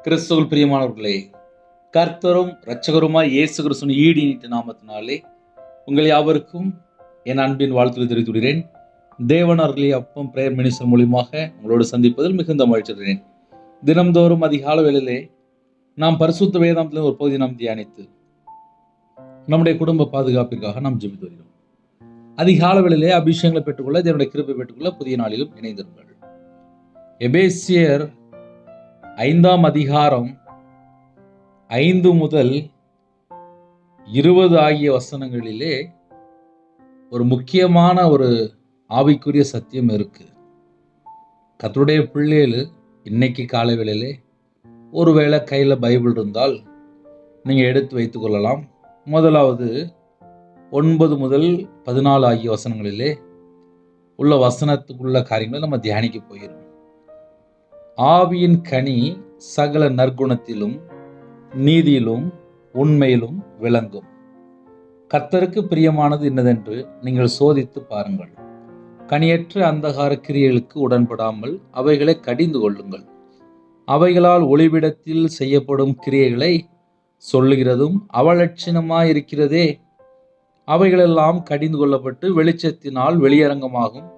கிறிஸ்துவுல் பிரியமானவர்களே, கர்த்தரும் இரட்சகருமாய் இயேசு கிறிஸ்துவின் ஈடினிட்ட நாமத்தினாலே உங்கள் யாவருக்கும் என் அன்பின் வாழ்த்துக்களை தெரிவித்து விடுகிறேன். தேவன் அருளிய அப்பம் பிரேயர் மினிஸ்டர் மூலியமாக உங்களோடு சந்திப்பதில் மிகுந்த மகிழ்ச்சிகிறேன். தினம்தோறும் அதிகால வேளையிலே நாம் பரிசுத்த வேதாந்தத்தில் ஒரு பகுதியை நாம் தியானித்து நம்முடைய குடும்ப பாதுகாப்பிற்காக நாம் ஜெபித்து வருகிறோம். அதிகால வேளையிலே அபிஷேகங்களை பெற்றுக்கொள்ள, தேவனுடைய கிருபை பெற்றுக்கொள்ள புதிய நாளிலும் இணைந்திருங்கள். எபேசியர் 5ஆம் அதிகாரம் 5 முதல் 20 ஆகிய வசனங்களிலே ஒரு முக்கியமான ஒரு ஆவிக்குரிய சத்தியம் இருக்கு. கர்த்தருடைய பிள்ளைகள் இன்னைக்கு காலை வேளையிலே ஒருவேளை கையில் பைபிள் இருந்தால் நீங்கள் எடுத்து வைத்துக் கொள்ளலாம். முதலாவது 9 முதல் 14 ஆகிய வசனங்களிலே உள்ள வசனத்துக்குள்ள காரியங்களை நம்ம தியானிக்க போகிறோம். ஆவியின் கனி சகல நற்குணத்திலும் நீதியிலும் உண்மையிலும் விளங்கும். கர்த்தருக்கு பிரியமானது என்னதென்று நீங்கள் சோதித்து பாருங்கள். கனியற்ற அந்தகார கிரியைகளுக்கு உடன்படாமல் அவைகளை கடிந்து கொள்ளுங்கள். அவைகளால் ஒளிவிடத்தில் செய்யப்படும் கிரியைகளை சொல்லுகிறதும் அவலட்சணமாயிருக்கிறதே. அவைகளெல்லாம் கடிந்து கொள்ளப்பட்டு வெளிச்சத்தினால் வெளியரங்கமாகும்.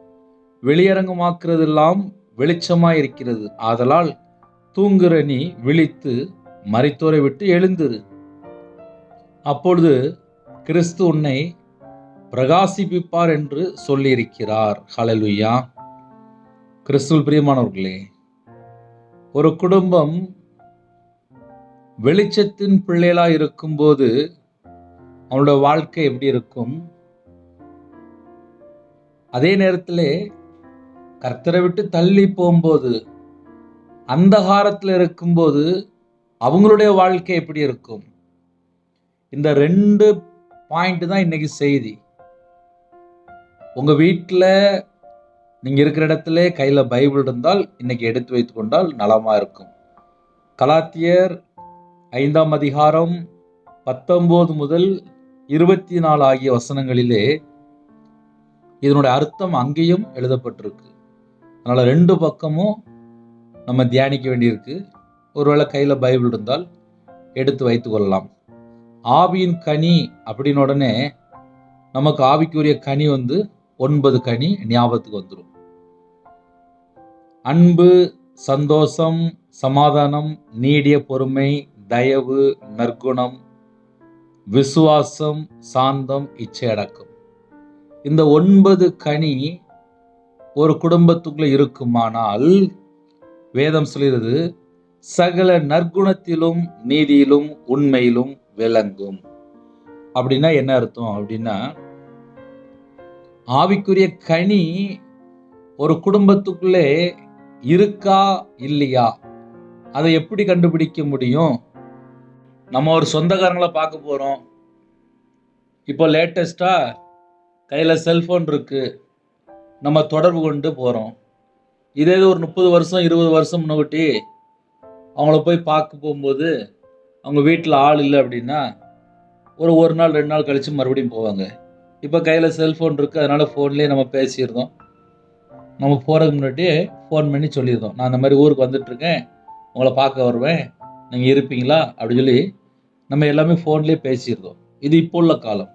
வெளியரங்கமாக்குறதெல்லாம் வெளிச்சமாயிருக்கிறது. ஆதலால் தூங்குற நீ விழித்து மரித்தோரை விட்டு எழுந்திரு. அப்பொழுது கிறிஸ்து உன்னை பிரகாசிப்பிப்பார் என்று சொல்லியிருக்கிறார். ஹல்லேலூயா. கிறிஸ்துவில் பிரியமானவர்களே, ஒரு குடும்பம் வெளிச்சத்தின் பிள்ளைகளா இருக்கும்போது அவனோட வாழ்க்கை எப்படி இருக்கும்? அதே நேரத்தில் கர்த்தரை விட்டு தள்ளி போகும்போது, அந்தகாரத்தில் இருக்கும்போது அவங்களுடைய வாழ்க்கை எப்படி இருக்கும்? இந்த 2 பாயிண்ட் தான் இன்னைக்கு செய்தி. உங்க வீட்டில் நீங்க இருக்கிற இடத்துல கையில் பைபிள் இருந்தால் இன்னைக்கு எடுத்து வைத்து கொண்டால் நலமா இருக்கும். கலாத்தியர் 5ஆம் அதிகாரம் 19 முதல் 24 ஆகிய வசனங்களிலே இதனுடைய அர்த்தம் அங்கேயும் எழுதப்பட்டிருக்கு. அதனால 2 பக்கமும் நம்ம தியானிக்க வேண்டியிருக்கு. ஒருவேளை கையில் பைபிள் இருந்தால் எடுத்து வைத்துக் கொள்ளலாம். ஆவியின் கனி அப்படின்னு உடனே நமக்கு ஆவிக்குரிய கனி 9 கனி ஞாபகத்துக்கு வந்துடும். அன்பு, சந்தோஷம், சமாதானம், நீடிய பொறுமை, தயவு, நற்குணம், விசுவாசம், சாந்தம், இச்சை அடக்கம். இந்த 9 கனி ஒரு குடும்பத்துக்குள்ள இருக்குமானால் வேதம் சொல்கிறது சகல நற்குணத்திலும் நீதியிலும் உண்மையிலும் விளங்கும். அப்படின்னா என்ன அர்த்தம்? அப்படின்னா ஆவிக்குரிய கனி ஒரு குடும்பத்துக்குள்ளே இருக்கா இல்லையா, அதை எப்படி கண்டுபிடிக்க முடியும்? நம்ம ஒரு சொந்தக்காரங்களை பார்க்க போறோம். இப்போ லேட்டஸ்டா கையில செல்போன் இருக்கு, நம்ம தொடர்பு கொண்டு போகிறோம். இதே ஒரு 30 வருஷம் 20 வருஷம் முன்னாடி அவங்கள போய் பார்க்க போகும்போது அவங்க வீட்டில் ஆள் இல்லை அப்படின்னா ஒரு நாள் 2 நாள் கழித்து மறுபடியும் போவாங்க. இப்போ கையில் செல்ஃபோன் இருக்குது, அதனால் ஃபோன்லேயே நம்ம பேசியிருந்தோம். நம்ம போகிறதுக்கு முன்னாடியே ஃபோன் பண்ணி சொல்லியிருந்தோம், நான் அந்த மாதிரி ஊருக்கு வந்துட்டுருக்கேன், உங்களை பார்க்க வருவேன், நீங்கள் இருப்பீங்களா அப்படின்னு சொல்லி நம்ம எல்லாமே ஃபோன்லேயே பேசியிருந்தோம். இது இப்போ உள்ள காலம்.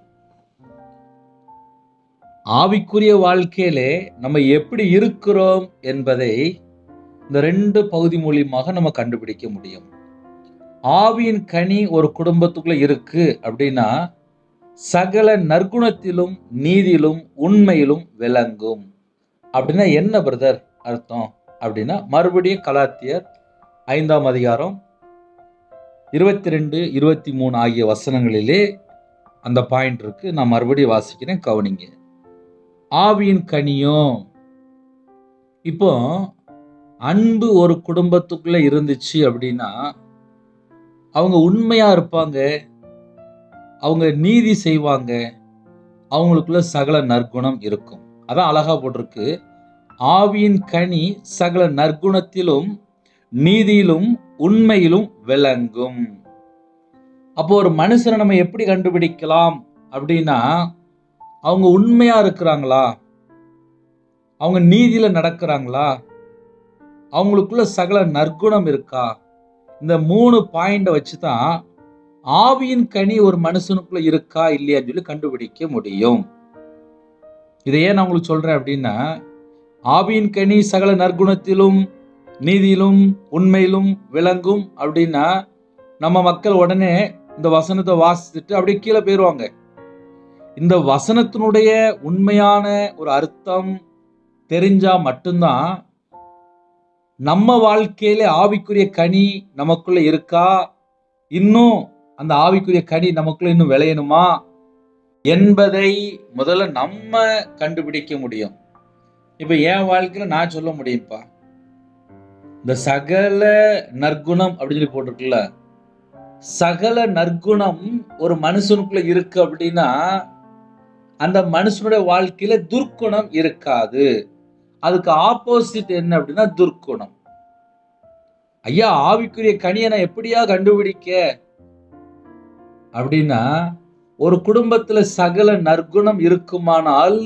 ஆவிக்குரிய வாழ்க்கையிலே நம்ம எப்படி இருக்கிறோம் என்பதை இந்த 2 பகுதி மூலியமாக நம்ம கண்டுபிடிக்க முடியும். ஆவியின் கனி ஒரு குடும்பத்துக்குள்ள இருக்கு அப்படின்னா சகல நற்குணத்திலும் நீதியிலும் உண்மையிலும் விளங்கும். அப்படின்னா என்ன பிரதர் அர்த்தம்? அப்படின்னா மறுபடியும் கலாத்தியர் 5ஆம் அதிகாரம் 22, 23 ஆகிய வசனங்களிலே அந்த பாயிண்ட் இருக்கு. நான் மறுபடியும் வாசிக்கிறேன், கவனிங்க. ஆவியின் கனியும், இப்போ அன்பு ஒரு குடும்பத்துக்குள்ள இருந்துச்சு அப்படின்னா அவங்க உண்மையா இருப்பாங்க, அவங்க நீதி செய்வாங்க, அவங்களுக்குள்ள சகல நற்குணம் இருக்கும். அதான் அழகா போட்டிருக்கு, ஆவியின் கனி சகல நற்குணத்திலும் நீதியிலும் உண்மையிலும் விளங்கும். அப்போ ஒரு மனுஷனை நம்ம எப்படி கண்டுபிடிக்கலாம் அப்படின்னா அவங்க உண்மையா இருக்கிறாங்களா, அவங்க நீதியில நடக்கிறாங்களா, அவங்களுக்குள்ள சகல நற்குணம் இருக்கா, இந்த 3 பாயிண்ட வச்சுதான் ஆவியின் கனி ஒரு மனுஷனுக்குள்ள இருக்கா இல்லையான்னு சொல்லி கண்டுபிடிக்க முடியும். இதை ஏன் நான் உங்களுக்கு சொல்றேன் அப்படின்னா, ஆவியின் கனி சகல நற்குணத்திலும் நீதியிலும் உண்மையிலும் விளங்கும் அப்படின்னா நம்ம மக்கள் உடனே இந்த வசனத்தை வாசிச்சுட்டு அப்படியே கீழே போயிருவாங்க. இந்த வசனத்தினுடைய உண்மையான ஒரு அர்த்தம் தெரிஞ்சா மட்டும்தான் நம்ம வாழ்க்கையில ஆவிக்குரிய கனி நமக்குள்ள இருக்கா, இன்னும் அந்த ஆவிக்குரிய கனி நமக்குள்ள இன்னும் விளையணுமா என்பதை முதல்ல நம்ம கண்டுபிடிக்க முடியும். இப்ப என் வாழ்க்கையில நான் சொல்ல முடியும்ப்பா, இந்த சகல நற்குணம் அப்படின்னு சொல்லி போட்டிருக்குல்ல, சகல நற்குணம் ஒரு மனுஷனுக்குள்ள இருக்கு அப்படின்னா அந்த மனுஷனுடைய வாழ்க்கையில துர்க்குணம் இருக்காது. அதுக்கு ஆப்போசிட் என்ன அப்படின்னா துர்க்குணம். ஐயா, ஆவிக்குரிய கனியை நான் எப்படியா கண்டுபிடிக்க அப்படின்னா, ஒரு குடும்பத்துல சகல நற்குணம் இருக்குமானால்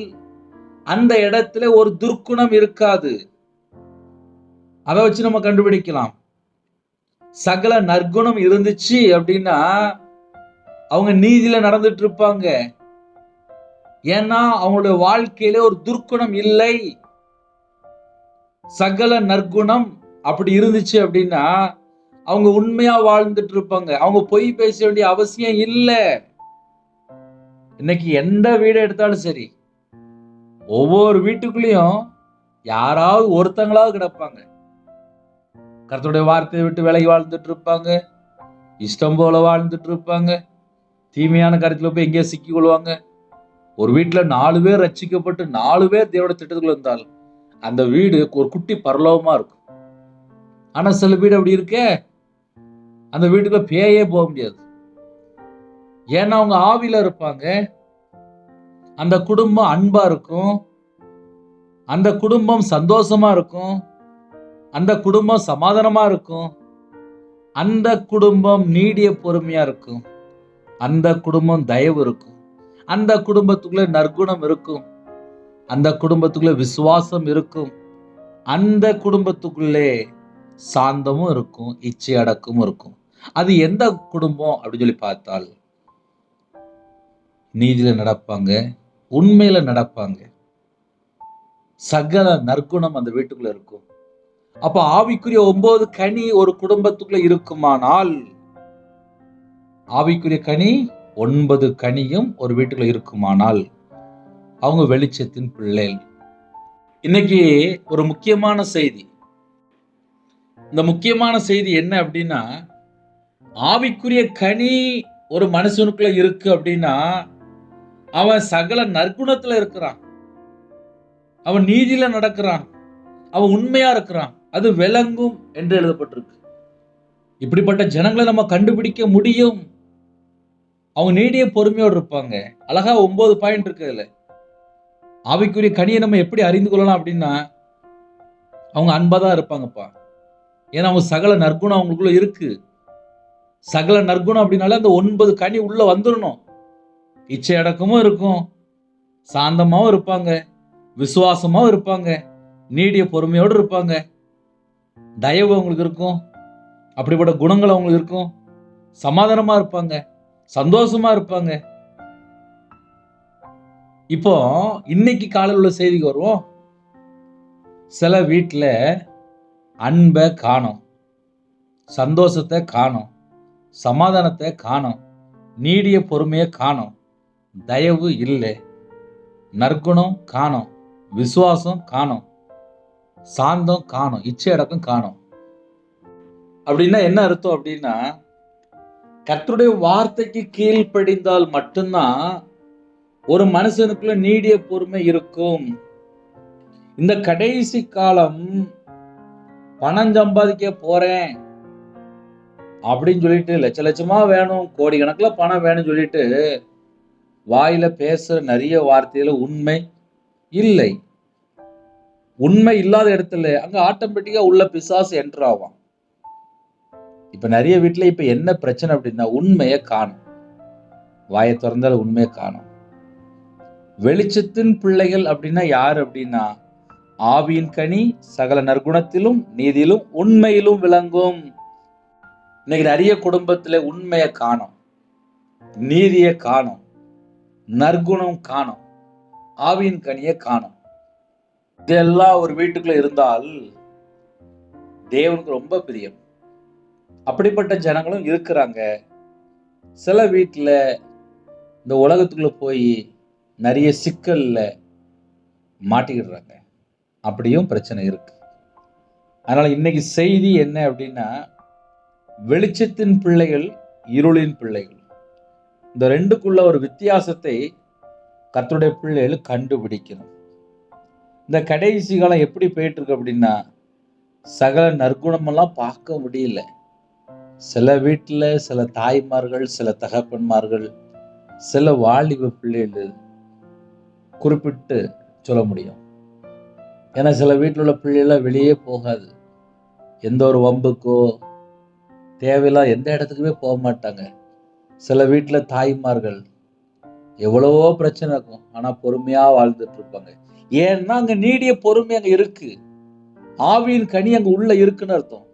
அந்த இடத்துல ஒரு துர்க்குணம் இருக்காது. அதை வச்சு நம்ம கண்டுபிடிக்கலாம். சகல நற்குணம் இருந்துச்சு அப்படின்னா அவங்க நீதியில நடந்துட்டு இருப்பாங்க. ஏன்னா அவங்களுடைய வாழ்க்கையில ஒரு துர்க்குணம் இல்லை. சகல நற்குணம் அப்படி இருந்துச்சு அப்படின்னா அவங்க உண்மையா வாழ்ந்துட்டு இருப்பாங்க. அவங்க பொய் பேச வேண்டிய அவசியம் இல்லை. இன்னைக்கு எந்த வீடு எடுத்தாலும் சரி, ஒவ்வொரு வீட்டுக்குள்ளேயும் யாராவது ஒருத்தங்களாவது கிடப்பாங்க. கர்த்தருடைய வார்த்தையை விட்டு விலகி வாழ்ந்துட்டு இருப்பாங்க, இஷ்டம் போல வாழ்ந்துட்டு இருப்பாங்க, தீமையான காரியத்துல போய் எங்கேயோ சிக்கி கொள்வாங்க. ஒரு வீட்டுல 4 பேர் ரட்சிக்கப்பட்டு 4 பேர் தேவனுடைய திட்டத்துக்குள்ள இருந்தால் அந்த வீடு ஒரு குட்டி பரலோகமா இருக்கும். ஆனா சில வீடு அப்படி இருக்கே, அந்த வீட்டுக்குள்ள பேயே போக முடியாது. ஏன்னா அவங்க ஆவியில இருப்பாங்க. அந்த குடும்பம் அன்பா இருக்கும், அந்த குடும்பம் சந்தோஷமா இருக்கும், அந்த குடும்பம் சமாதானமா இருக்கும், அந்த குடும்பம் நீடிய பொறுமையா இருக்கும், அந்த குடும்பம் தயவு இருக்கும், அந்த குடும்பத்துக்குள்ள நற்குணம் இருக்கும், அந்த குடும்பத்துக்குள்ள விசுவாசம் இருக்கும், அந்த குடும்பத்துக்குள்ளே சாந்தமும் இருக்கும், இச்சை அடக்கமும் இருக்கும். அது எந்த குடும்பம் அப்படின்னு சொல்லி பார்த்தால் நீதியில நடப்பாங்க, உண்மையில நடப்பாங்க, சகல நற்குணம் அந்த வீட்டுக்குள்ள இருக்கும். அப்ப ஆவிக்குரிய 9 கனி ஒரு குடும்பத்துக்குள்ள இருக்குமானால், ஆவிக்குரிய கனி 9 கனியும் ஒரு வீட்டுக்குள்ள இருக்குமானால் அவங்க வெளிச்சத்தின் பிள்ளைகள். இன்னைக்கு ஒரு முக்கியமான செய்தி. இந்த முக்கியமான செய்தி என்ன அப்படின்னா, ஆவிக்குரிய கனி ஒரு மனுஷனுக்குள்ள இருக்கு அப்படின்னா அவன் சகல நற்குணத்துல இருக்கிறான், அவன் நீதியில நடக்கிறான், அவன் உண்மையா இருக்கிறான், அது விளங்கும் என்று எழுதப்பட்டிருக்கு. இப்படிப்பட்ட ஜனங்களை நம்ம கண்டுபிடிக்க முடியும். அவங்க நீடிய பொறுமையோடு இருப்பாங்க. அழகா 9 பாயிண்ட் இருக்கு அதுல. ஆவிக்குரிய கனியை நம்ம எப்படி அறிந்து கொள்ளலாம் அப்படின்னா, அவங்க அன்பா தான் இருப்பாங்கப்பா. ஏன்னா அவங்க சகல நற்குணம் அவங்களுக்குள்ள இருக்கு. சகல நற்குணம் அப்படின்னால அந்த 9 கனி உள்ள வந்துடணும். இச்சை அடக்கமும் இருக்கும், சாந்தமாவும் இருப்பாங்க, விசுவாசமாவும் இருப்பாங்க, நீடிய பொறுமையோடு இருப்பாங்க, தயவு அவங்களுக்கு இருக்கும், அப்படிப்பட்ட குணங்கள் அவங்களுக்கு இருக்கும், சமாதானமா இருப்பாங்க, சந்தோஷமா இருப்பாங்க. இப்போ இன்னைக்கு காலையில் உள்ள செய்திக்கு வருவோம். சில வீட்டுல அன்பை காணோம், சந்தோஷத்தை காணோம், சமாதானத்தை காணோம், நீடிய பொறுமையை காணோம், தயவு இல்லை, நற்குணம் காணோம், விசுவாசம் காணோம், சாந்தம் காணோம், இச்சை அடக்கம் காணோம். அப்படின்னா என்ன அர்த்தம் அப்படின்னா, கர்த்தருடைய வார்த்தைக்கு கீழ்ப்படிந்தால் மட்டும்தான் ஒரு மனுஷனுக்குள்ள நீடிய பொறுமை இருக்கும். இந்த கடைசி காலம் பணம் சம்பாதிக்க போறேன் அப்படின்னு சொல்லிட்டு லட்ச லட்சமா வேணும், கோடி கணக்கில் பணம் வேணும்னு சொல்லிட்டு வாயில பேசுற நிறைய வார்த்தையில உண்மை இல்லை. உண்மை இல்லாத இடத்துல அங்க ஆட்டோமேட்டிக்கா உள்ள பிசாசு என்டர் ஆகும். இப்ப நிறைய வீட்டுல இப்ப என்ன பிரச்சனை அப்படின்னா, உண்மையை காணும், வாயை திறந்தால் உண்மையை காணும். வெளிச்சத்தின் பிள்ளைகள் அப்படின்னா யாரு அப்படின்னா, ஆவியின் கனி சகல நற்குணத்திலும் நீதியிலும் உண்மையிலும் விளங்கும். இன்னைக்கு நிறைய குடும்பத்துல உண்மையை காணோம், நீதியை காணோம், நற்குணம் காணோம், ஆவியின் கனியை காணோம். இதெல்லாம் ஒரு வீட்டுக்குள்ள இருந்தால் தேவனுக்கு ரொம்ப பிரியம். அப்படிப்பட்ட ஜனங்களும் இருக்கிறாங்க. சில வீட்டுல இந்த உலகத்துக்குள்ள போய் நிறைய சிக்கல்ல மாட்டிக்கிடுறாங்க. அப்படியும் பிரச்சனை இருக்கு. அதனால இன்னைக்கு செய்தி என்ன அப்படின்னா, வெளிச்சத்தின் பிள்ளைகள், இருளின் பிள்ளைகள், இந்த ரெண்டுக்குள்ள ஒரு வித்தியாசத்தை கர்த்தருடைய பிள்ளைகள் கண்டுபிடிக்கணும். இந்த கடைசி காலம் எப்படி போயிட்டு இருக்கு அப்படின்னா, சகல நற்குணமெல்லாம் பார்க்க முடியல. சில வீட்டில் சில தாய்மார்கள், சில தகப்பன்மார்கள், சில வாலிப பிள்ளைகள் குறிப்பிட்டு சொல்ல முடியும். ஏன்னா சில வீட்டில் உள்ள பிள்ளைகளாம் வெளியே போகாது. எந்த ஒரு வம்புக்கோ தேவையில்லாம் எந்த இடத்துக்குமே போக மாட்டாங்க. சில வீட்டில் தாய்மார்கள் எவ்வளவோ பிரச்சனை இருக்கும், ஆனால் பொறுமையாக வாழ்ந்துட்டு இருப்பாங்க. ஏன்னா அங்கே நீடிய பொறுமை அங்கே இருக்கு. ஆவியின் கனி அங்கே உள்ள இருக்குன்னு அர்த்தம்.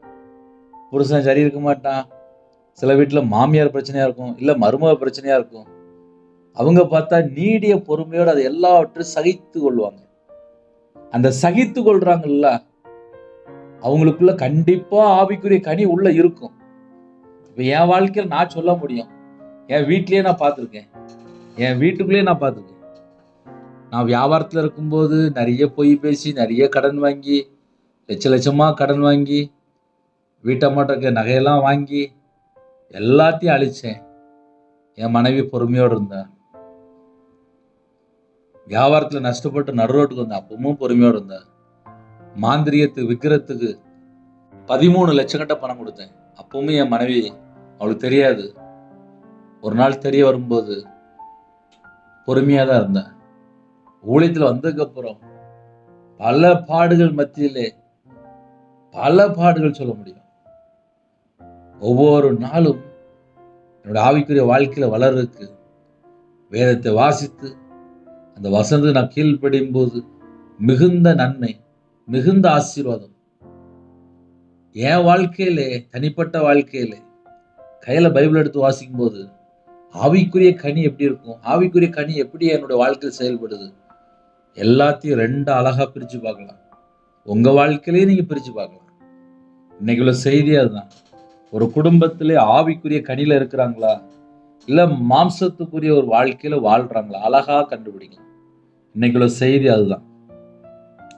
புருஷன் சரி இருக்க மாட்டான். சில வீட்டில் மாமியார் பிரச்சனையா இருக்கும், இல்லை மருமக பிரச்சனையா இருக்கும். அவங்க பார்த்தா நீடிய பொறுமையோடு அதை எல்லாவற்றையும் சகித்து கொள்வாங்க. அந்த சகித்து கொள்றாங்கல்ல, அவங்களுக்குள்ள கண்டிப்பா ஆவிக்குரிய கனி உள்ள இருக்கும். இப்ப என் வாழ்க்கையில் நான் சொல்ல முடியும், என் வீட்லயே நான் பார்த்துருக்கேன், என் வீட்டுக்குள்ளேயே நான் பார்த்துருக்கேன். நான் வியாபாரத்தில் இருக்கும்போது நிறைய பொய் பேசி, நிறைய கடன் வாங்கி, லட்சமா கடன் வாங்கி, வீட்டம்மாட்ட நகையெல்லாம் வாங்கி எல்லாத்தையும் அழிச்சேன். என் மனைவி பொறுமையோடு இருந்தா. வியாபாரத்தில் நஷ்டப்பட்டு நடுரோட்டுக்கு வந்தேன், அப்பவும் பொறுமையோடு இருந்தா. மாந்திரியத்துக்கு விற்கிறதுக்கு 13 லட்சம் கிட்ட பணம் கொடுத்தேன், அப்பவுமே என் மனைவி, அவளுக்கு தெரியாது. ஒரு நாள் தெரிய வரும்போது பொறுமையா தான் இருந்தேன். ஊழியத்தில் வந்ததுக்கு அப்புறம் பல பாடுகள் மத்தியிலே பல பாடுகள் சொல்ல முடியும். ஒவ்வொரு நாளும் என்னோட ஆவிக்குரிய வாழ்க்கையில வளர்றதுக்கு வேதத்தை வாசித்து அந்த வசனத்தை நான் கீழ்ப்படியும் போது மிகுந்த நன்மை, மிகுந்த ஆசீர்வாதம் என் வாழ்க்கையிலே, தனிப்பட்ட வாழ்க்கையிலே கையில பைபிள் எடுத்து வாசிக்கும் போது ஆவிக்குரிய கனி எப்படி இருக்கும், ஆவிக்குரிய கனி எப்படி என்னுடைய வாழ்க்கையில் செயல்படுது, எல்லாத்தையும் ரெண்டு அழகா பிரிச்சு பார்க்கலாம். உங்க வாழ்க்கையிலேயே நீங்க பிரிச்சு பார்க்கலாம். இன்னைக்கு உள்ள செய்தி அதுதான். ஒரு குடும்பத்திலே ஆவிக்குரிய கனியில இருக்கிறாங்களா, இல்ல மாம்சத்துக்குரிய ஒரு வாழ்க்கையில வாழ்றாங்களா, அழகா கண்டுபிடிக்கும். இன்னைக்குள்ள செய்தி அதுதான்.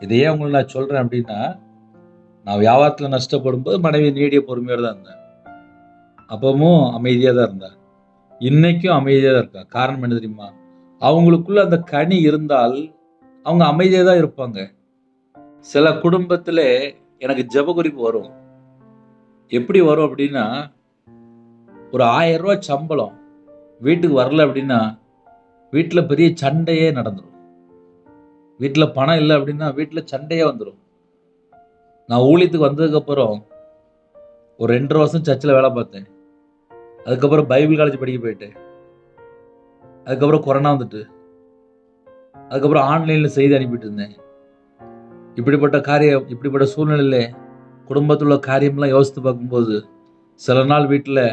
இதையே உங்களுக்கு நான் சொல்றேன் அப்படின்னா, நான் வியாபாரத்தில் நஷ்டப்படும் போது மனைவி நீடிய பொறுமையோடு தான் இருந்தேன். அப்பவும் அமைதியாக தான் இருந்தேன். இன்னைக்கும் அமைதியாக தான் இருக்கா. காரணம் என்ன தெரியுமா? அவங்களுக்குள்ள அந்த கனி இருந்தால் அவங்க அமைதியாக தான் இருப்பாங்க. சில குடும்பத்தில் எனக்கு ஜெப குறிப்பு வரும். எப்படி வரும் அப்படின்னா, ஒரு 1000 ரூபாய் சம்பளம் வீட்டுக்கு வரல அப்படின்னா வீட்டில் பெரிய சண்டையே நடந்துடும். வீட்டில் பணம் இல்லை அப்படின்னா வீட்டில் சண்டையே வந்துடும். நான் ஊழியத்துக்கு வந்ததுக்கப்புறம் ஒரு 2.5 வருஷம் சர்ச்சில் வேலை பார்த்தேன். அதுக்கப்புறம் பைபிள் காலேஜ் படிக்க போயிட்டேன். அதுக்கப்புறம் கொரோனா வந்துட்டு, அதுக்கப்புறம் ஆன்லைனில் செய்தி அனுப்பிட்டு இருந்தேன். இப்படிப்பட்ட சூழ்நிலையில குடும்பத்தில் உள்ள காரியம்லாம் யோசித்து பார்க்கும்போது சில நாள் வீட்டில்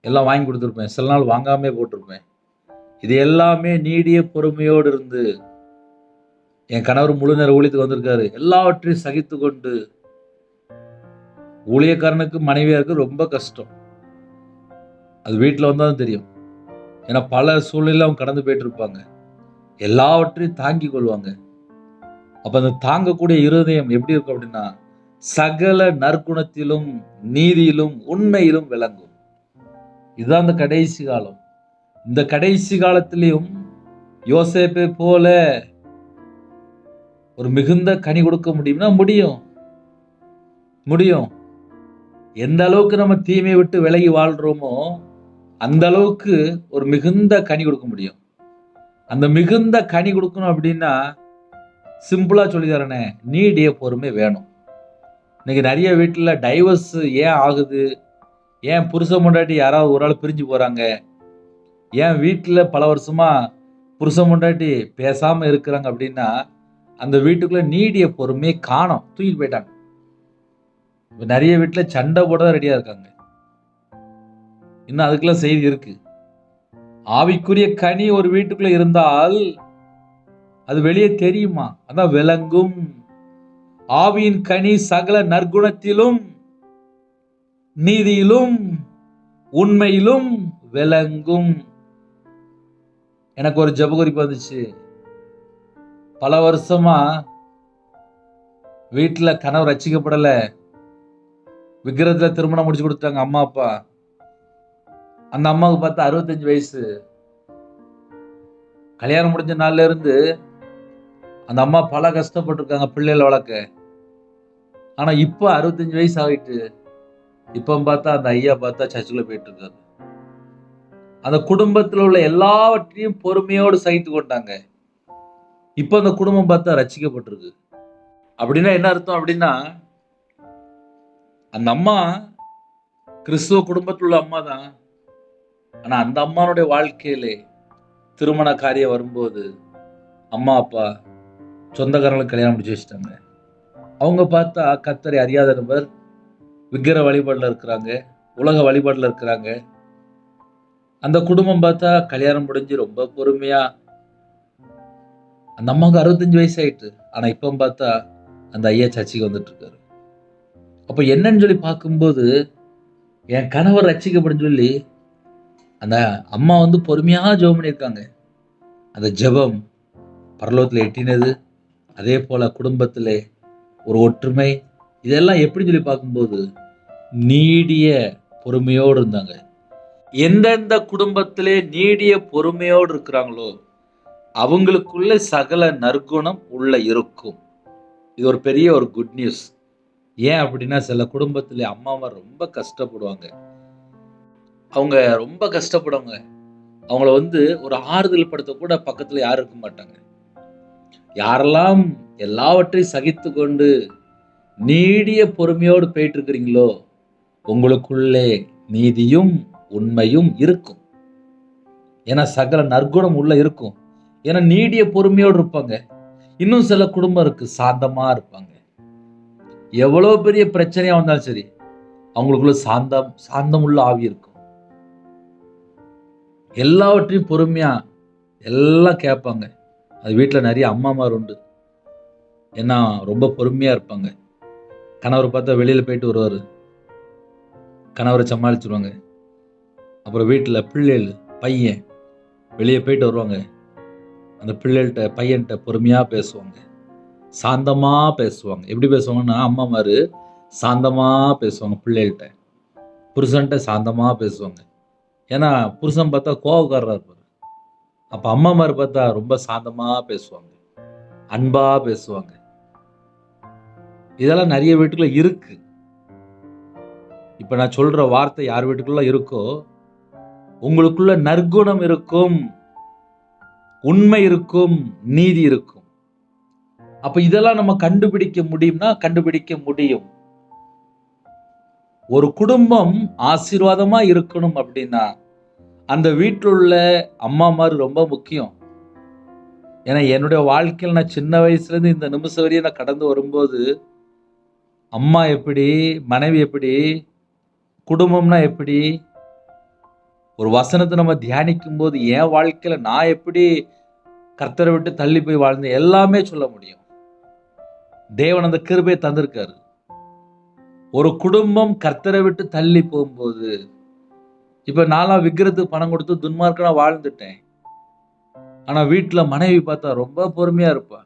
எல்லாம் வாங்கி கொடுத்துருப்பேன், சில நாள் வாங்காமே போட்டிருப்பேன். இது எல்லாமே நீடிய பொறுமையோடு இருந்து, என் கணவர் முழு நேர ஊழியத்துக்கு வந்திருக்காரு, எல்லாவற்றையும் சகித்து கொண்டு. ஊழியக்காரனுக்கு மனைவியா இருக்கு ரொம்ப கஷ்டம், அது வீட்டில் வந்தாலும் தெரியும். ஏன்னா பல சூழ்நிலை அவங்க கடந்து போயிட்டு இருப்பாங்க, எல்லாவற்றையும் தாங்கி கொள்வாங்க. அப்ப அந்த தாங்கக்கூடிய இருதயம் எப்படி இருக்கும் அப்படின்னா, சகல நற்குணத்திலும் நீதியிலும் உண்மையிலும் விளங்கும். இதுதான் இந்த கடைசி காலம். இந்த கடைசி காலத்திலையும் யோசேப்பை போல ஒரு மிகுந்த கனி கொடுக்க முடியும்னா முடியும். எந்த அளவுக்கு நம்ம தீமையை விட்டு விலகி வாழ்றோமோ அந்த அளவுக்கு ஒரு மிகுந்த கனி கொடுக்க முடியும். அந்த மிகுந்த கனி கொடுக்கணும் அப்படின்னா சிம்பிளா சொல்லி தரேனே, நீடிய பொறுமை வேணும். இன்னைக்கு நிறைய வீட்டில் டைவர்ஸ் ஏன் ஆகுது, ஏன் புருஷன் பொண்டாட்டி யாராவது ஒரு ஆள் பிரிஞ்சு போறாங்க, ஏன் வீட்டில் பல வருஷமா புருஷன் பொண்டாட்டி பேசாம இருக்கிறாங்க அப்படின்னா, அந்த வீட்டுக்குள்ள நீடிய பொறுமையை காணோம், தூக்கிட்டு போயிட்டாங்க. நிறைய வீட்டில் சண்டை போட தான் ரெடியா இருக்காங்க. இன்னும் அதுக்கெல்லாம் செய்தி இருக்கு. ஆவிக்குரிய கனி ஒரு வீட்டுக்குள்ள இருந்தால் அது வெளியே தெரியுமா? அதான் விளங்கும். ஆவியின் கனி சகல நற்குணத்திலும் நீதியிலும் உண்மையிலும் விளங்கும். எனக்கு ஒரு ஜெபகுறிப்பு வந்துச்சு. பல வருஷமா வீட்டுல கணவர் ரட்சிக்கப்படல, விக்கிரத்துல திருமணம் முடிச்சு கொடுத்தாங்க அம்மா அப்பா. அந்த அம்மாவுக்கு பார்த்தா 65 வயசு. கல்யாணம் முடிஞ்ச நாள்ல இருந்து அந்த அம்மா பல கஷ்டப்பட்டிருக்காங்க பிள்ளைகளை வளர்க்க. ஆனா இப்ப 65 வயசு ஆகிட்டு. இப்ப பார்த்தா அந்த ஐயா பார்த்தா சர்ச்சுக்குள்ள போயிட்டு இருக்காரு. அந்த குடும்பத்துல உள்ள எல்லாவற்றையும் பொறுமையோடு சகித்து கொண்டாங்க. இப்ப அந்த குடும்பம் பார்த்தா ரட்சிக்கப்பட்டிருக்கு. அப்படின்னா என்ன அர்த்தம்? அப்படின்னா அந்த அம்மா கிறிஸ்துவ குடும்பத்தில் உள்ள அம்மா தான். ஆனா அந்த அம்மானுடைய வாழ்க்கையிலே திருமண காரியம் வரும்போது அம்மா அப்பா சொந்தக்காரங்களுக்கு கல்யாணம் முடிச்சு வச்சுட்டாங்க. அவங்க பார்த்தா கர்த்தரை அறியாத நபர், விக்கிர வழிபாடுல இருக்கிறாங்க, உலக வழிபாடுல இருக்கிறாங்க. அந்த குடும்பம் பார்த்தா கல்யாணம் முடிஞ்சு ரொம்ப பொறுமையா, அந்த அம்மாவுக்கு 65 வயசு ஆயிட்டு. ஆனா இப்ப பார்த்தா அந்த ஐயா சர்ச்சைக்கு வந்துட்டு இருக்காரு. அப்ப என்னன்னு சொல்லி பார்க்கும்போது, என் கணவர் ரட்சிக்கப்படும் சொல்லி அந்த அம்மா பொறுமையா ஜெபம் பண்ணியிருக்காங்க. அந்த ஜெபம் பரலோகத்துல எட்டினது. அதே போல குடும்பத்திலே ஒரு ஒற்றுமை, இதெல்லாம் எப்படி சொல்லி பார்க்கும்போது நீடிய பொறுமையோடு இருந்தாங்க. எந்தெந்த குடும்பத்திலே நீடிய பொறுமையோடு இருக்கிறாங்களோ அவங்களுக்குள்ள சகல நற்குணம் உள்ள இருக்கும். இது ஒரு பெரிய ஒரு குட் நியூஸ். ஏன் அப்படின்னா சில குடும்பத்திலே அம்மாவை ரொம்ப கஷ்டப்படுவாங்க. அவங்க ரொம்ப கஷ்டப்படுவாங்க. அவங்கள ஒரு ஆறுதல் படுத்த கூட பக்கத்துல யாரும் இருக்க மாட்டாங்க. யாரெல்லாம் எல்லாவற்றையும் சகித்து கொண்டு நீடிய பொறுமையோடு போயிட்டு இருக்கிறீங்களோ உங்களுக்குள்ளே நீதியும் உண்மையும் இருக்கும். ஏன்னா சகல நற்குணம் உள்ள இருக்கும். ஏன்னா நீடிய பொறுமையோடு இருப்பாங்க. இன்னும் சில குடும்பம் இருக்கு, சாந்தமா இருப்பாங்க. எவ்வளவு பெரிய பிரச்சனையா வந்தாலும் சரி அவங்களுக்குள்ள சாந்தம் உள்ள ஆவி இருக்கும். எல்லாவற்றையும் பொறுமையா எல்லாம் கேட்பாங்க. அது வீட்டுல நிறைய அம்மாமார் உண்டு. ஏன்னா ரொம்ப பொறுமையா இருப்பாங்க. கணவர் பார்த்தா வெளியில போயிட்டு வருவாரு, கணவரை சமாளிச்சிருவாங்க. அப்புறம் வீட்டுல பிள்ளைகள் பையன் வெளியே போயிட்டு வருவாங்க. அந்த பிள்ளைகள்கிட்ட பையன்கிட்ட பொறுமையா பேசுவாங்க, சாந்தமா பேசுவாங்க. எப்படி பேசுவாங்கன்னா அம்மாமாரு சாந்தமா பேசுவாங்க பிள்ளைகள்கிட்ட. புருஷன்கிட்ட சாந்தமா பேசுவாங்க. ஏன்னா புருஷன் பார்த்தா கோவக்காரரா இருப்பாரு. அப்ப அம்மாமார் பார்த்தா ரொம்ப சாந்தமா பேசுவாங்க, அன்பா பேசுவாங்க. இதெல்லாம் நிறைய வீட்டுக்குள்ள இருக்கு. இப்ப நான் சொல்ற வார்த்தை யார் வீட்டுக்குள்ள இருக்கோ உங்களுக்குள்ள நற்குணம் இருக்கும், உண்மை இருக்கும், நீதி இருக்கும். அப்ப இதெல்லாம் நம்ம கண்டுபிடிக்க முடியும்னா கண்டுபிடிக்க முடியும். ஒரு குடும்பம் ஆசீர்வாதமா இருக்கணும் அப்படின்னா அந்த வீட்டில் உள்ள அம்மாமார் ரொம்ப முக்கியம். ஏன்னா என்னுடைய வாழ்க்கையில் நான் சின்ன வயசுல இருந்து இந்த நிமிஷம் வரையும் நான் கடந்து வரும்போது அம்மா எப்படி, மனைவி எப்படி, குடும்பம்னா எப்படி, ஒரு வசனத்தை நம்ம தியானிக்கும் போது என் வாழ்க்கையில நான் எப்படி கர்த்தரை விட்டு தள்ளி போய் வாழ்ந்தேன் எல்லாமே சொல்ல முடியும். தேவன் அந்த கிருபையை தந்திருக்காரு. ஒரு குடும்பம் கர்த்தரை விட்டு தள்ளி போகும்போது, இப்ப நான்லாம் விக்கிரத்துக்கு பணம் கொடுத்து துன்மார்க்கனா வாழ்ந்துட்டேன். ஆனா வீட்டுல மனைவி பார்த்தா ரொம்ப பொறுமையா இருப்பா.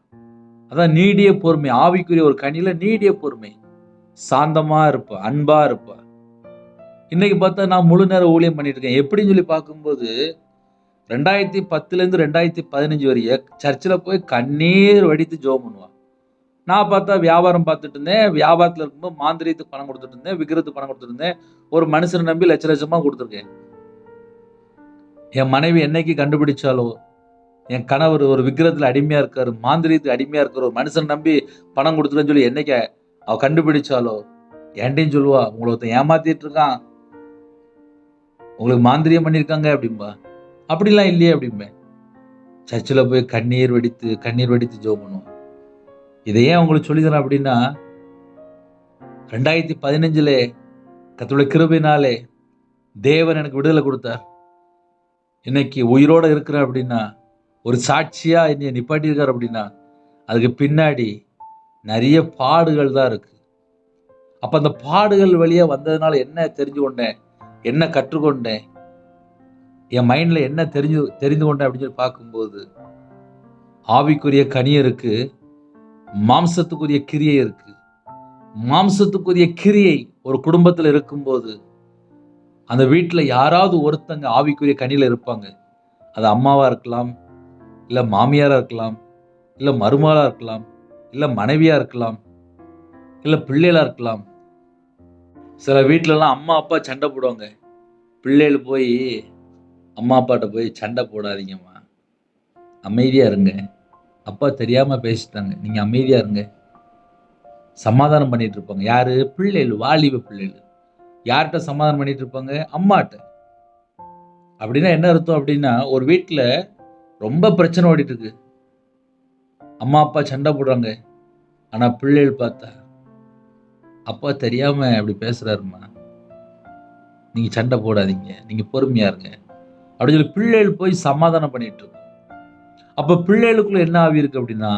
அதான் நீடிய பொறுமை. ஆவிக்குரிய ஒரு கனியில நீடிய பொறுமை. சாந்தமா இருப்பா, அன்பா இருப்பா. இன்னைக்கு பார்த்தா நான் முழு நேரம் ஊழியம் பண்ணிட்டு இருக்கேன். எப்படின்னு சொல்லி பார்க்கும்போது 2010 இருந்து 2015 வரைய சர்ச்சில் போய் கண்ணீர் வடித்து ஜெபம் பண்ணுவான். நான் பார்த்தா வியாபாரம் பார்த்துட்டு இருந்தேன். வியாபாரத்தில் இருக்கும்போது மாந்திரியத்துக்கு பணம் கொடுத்துட்டு இருந்தேன், விக்கிரத்துக்கு பணம் கொடுத்துட்டு இருந்தேன். ஒரு மனுஷனை நம்பி லட்ச லட்சமா கொடுத்துருக்கேன். என் மனைவி என்னைக்கு கண்டுபிடிச்சாலோ, என் கணவர் ஒரு விக்கிரத்துல அடிமையா இருக்காரு, மாந்திரியத்துக்கு அடிமையா இருக்காரு, ஒரு மனுஷன் நம்பி பணம் கொடுத்துருன்னு சொல்லி என்னைக்கு அவ கண்டுபிடிச்சாலோ என்கிட்டையும் சொல்லுவா, உங்களை ஒருத்தன் ஏமாத்திட்டு இருக்கான், உங்களுக்கு மாந்திரியம் பண்ணியிருக்காங்க அப்படிம்பா. அப்படிலாம் இல்லையே அப்படிம்பேன். சர்ச்சில் போய் கண்ணீர் வடித்து ஜெபம் பண்ணுவோம். இதை ஏன் உங்களுக்கு சொல்லித்தரேன் அப்படின்னா 2015 கர்த்தருடைய கிருபையினாலே தேவன் எனக்கு விடுதலை கொடுத்தார். இன்னைக்கு உயிரோட இருக்கிறேன் அப்படின்னா, ஒரு சாட்சியா என்னை நிப்பாட்டியிருக்கார் அப்படின்னா, அதுக்கு பின்னாடி நிறைய பாடுகள் தான் இருக்கு. அப்ப அந்த பாடுகள் வழியா வந்ததுனால என்ன தெரிஞ்சு கொண்டேன், என்ன கற்றுக்கொண்டேன், என் மைண்ட்ல என்ன தெரிந்து கொண்டேன் அப்படின்னு சொல்லி பார்க்கும்போது, ஆவிக்குரிய கனி இருக்கு, மாம்சத்துக்குரிய கிரியை இருக்கு. மாம்சத்துக்குரிய கிரியை ஒரு குடும்பத்தில் இருக்கும்போது, அந்த வீட்டில் யாராவது ஒருத்தங்க ஆவிக்குரிய கனியில இருப்பாங்க. அது அம்மாவா இருக்கலாம், இல்ல மாமியாரா இருக்கலாம், இல்ல மருமகளா இருக்கலாம், இல்ல மனைவியா இருக்கலாம், இல்ல பிள்ளைகளா இருக்கலாம். சில வீட்டிலலாம் அம்மா அப்பா சண்டை போடுவாங்க. பிள்ளைகள் போய் அம்மா அப்பாட்ட போய் சண்டை போடாதீங்கம்மா, அமைதியா இருங்க, அப்பா தெரியாம பேசிட்டாங்க, நீங்க அமைதியா இருங்க, சமாதானம் பண்ணிட்டு இருப்பாங்க. யாரு? பிள்ளைகள், வாலிப பிள்ளைகள். யார்கிட்ட சமாதானம் பண்ணிட்டு இருப்பாங்க? அம்மாட்ட. அப்படின்னா என்ன அர்த்தம் அப்படின்னா, ஒரு வீட்டில் ரொம்ப பிரச்சனை ஓடிட்டு இருக்கு, அம்மா அப்பா சண்டை போடுறாங்க, ஆனா பிள்ளைகள் பார்த்தா அப்பா தெரியாம அப்படி பேசுறாருமா, நீங்க சண்டை போடாதீங்க, நீங்க பொறுமையா இருங்க அப்படின்னு சொல்லி பிள்ளைகள் போய் சமாதானம் பண்ணிட்டு இருக்கும். அப்ப பிள்ளைகளுக்குள்ள என்ன ஆவி இருக்கு அப்படின்னா,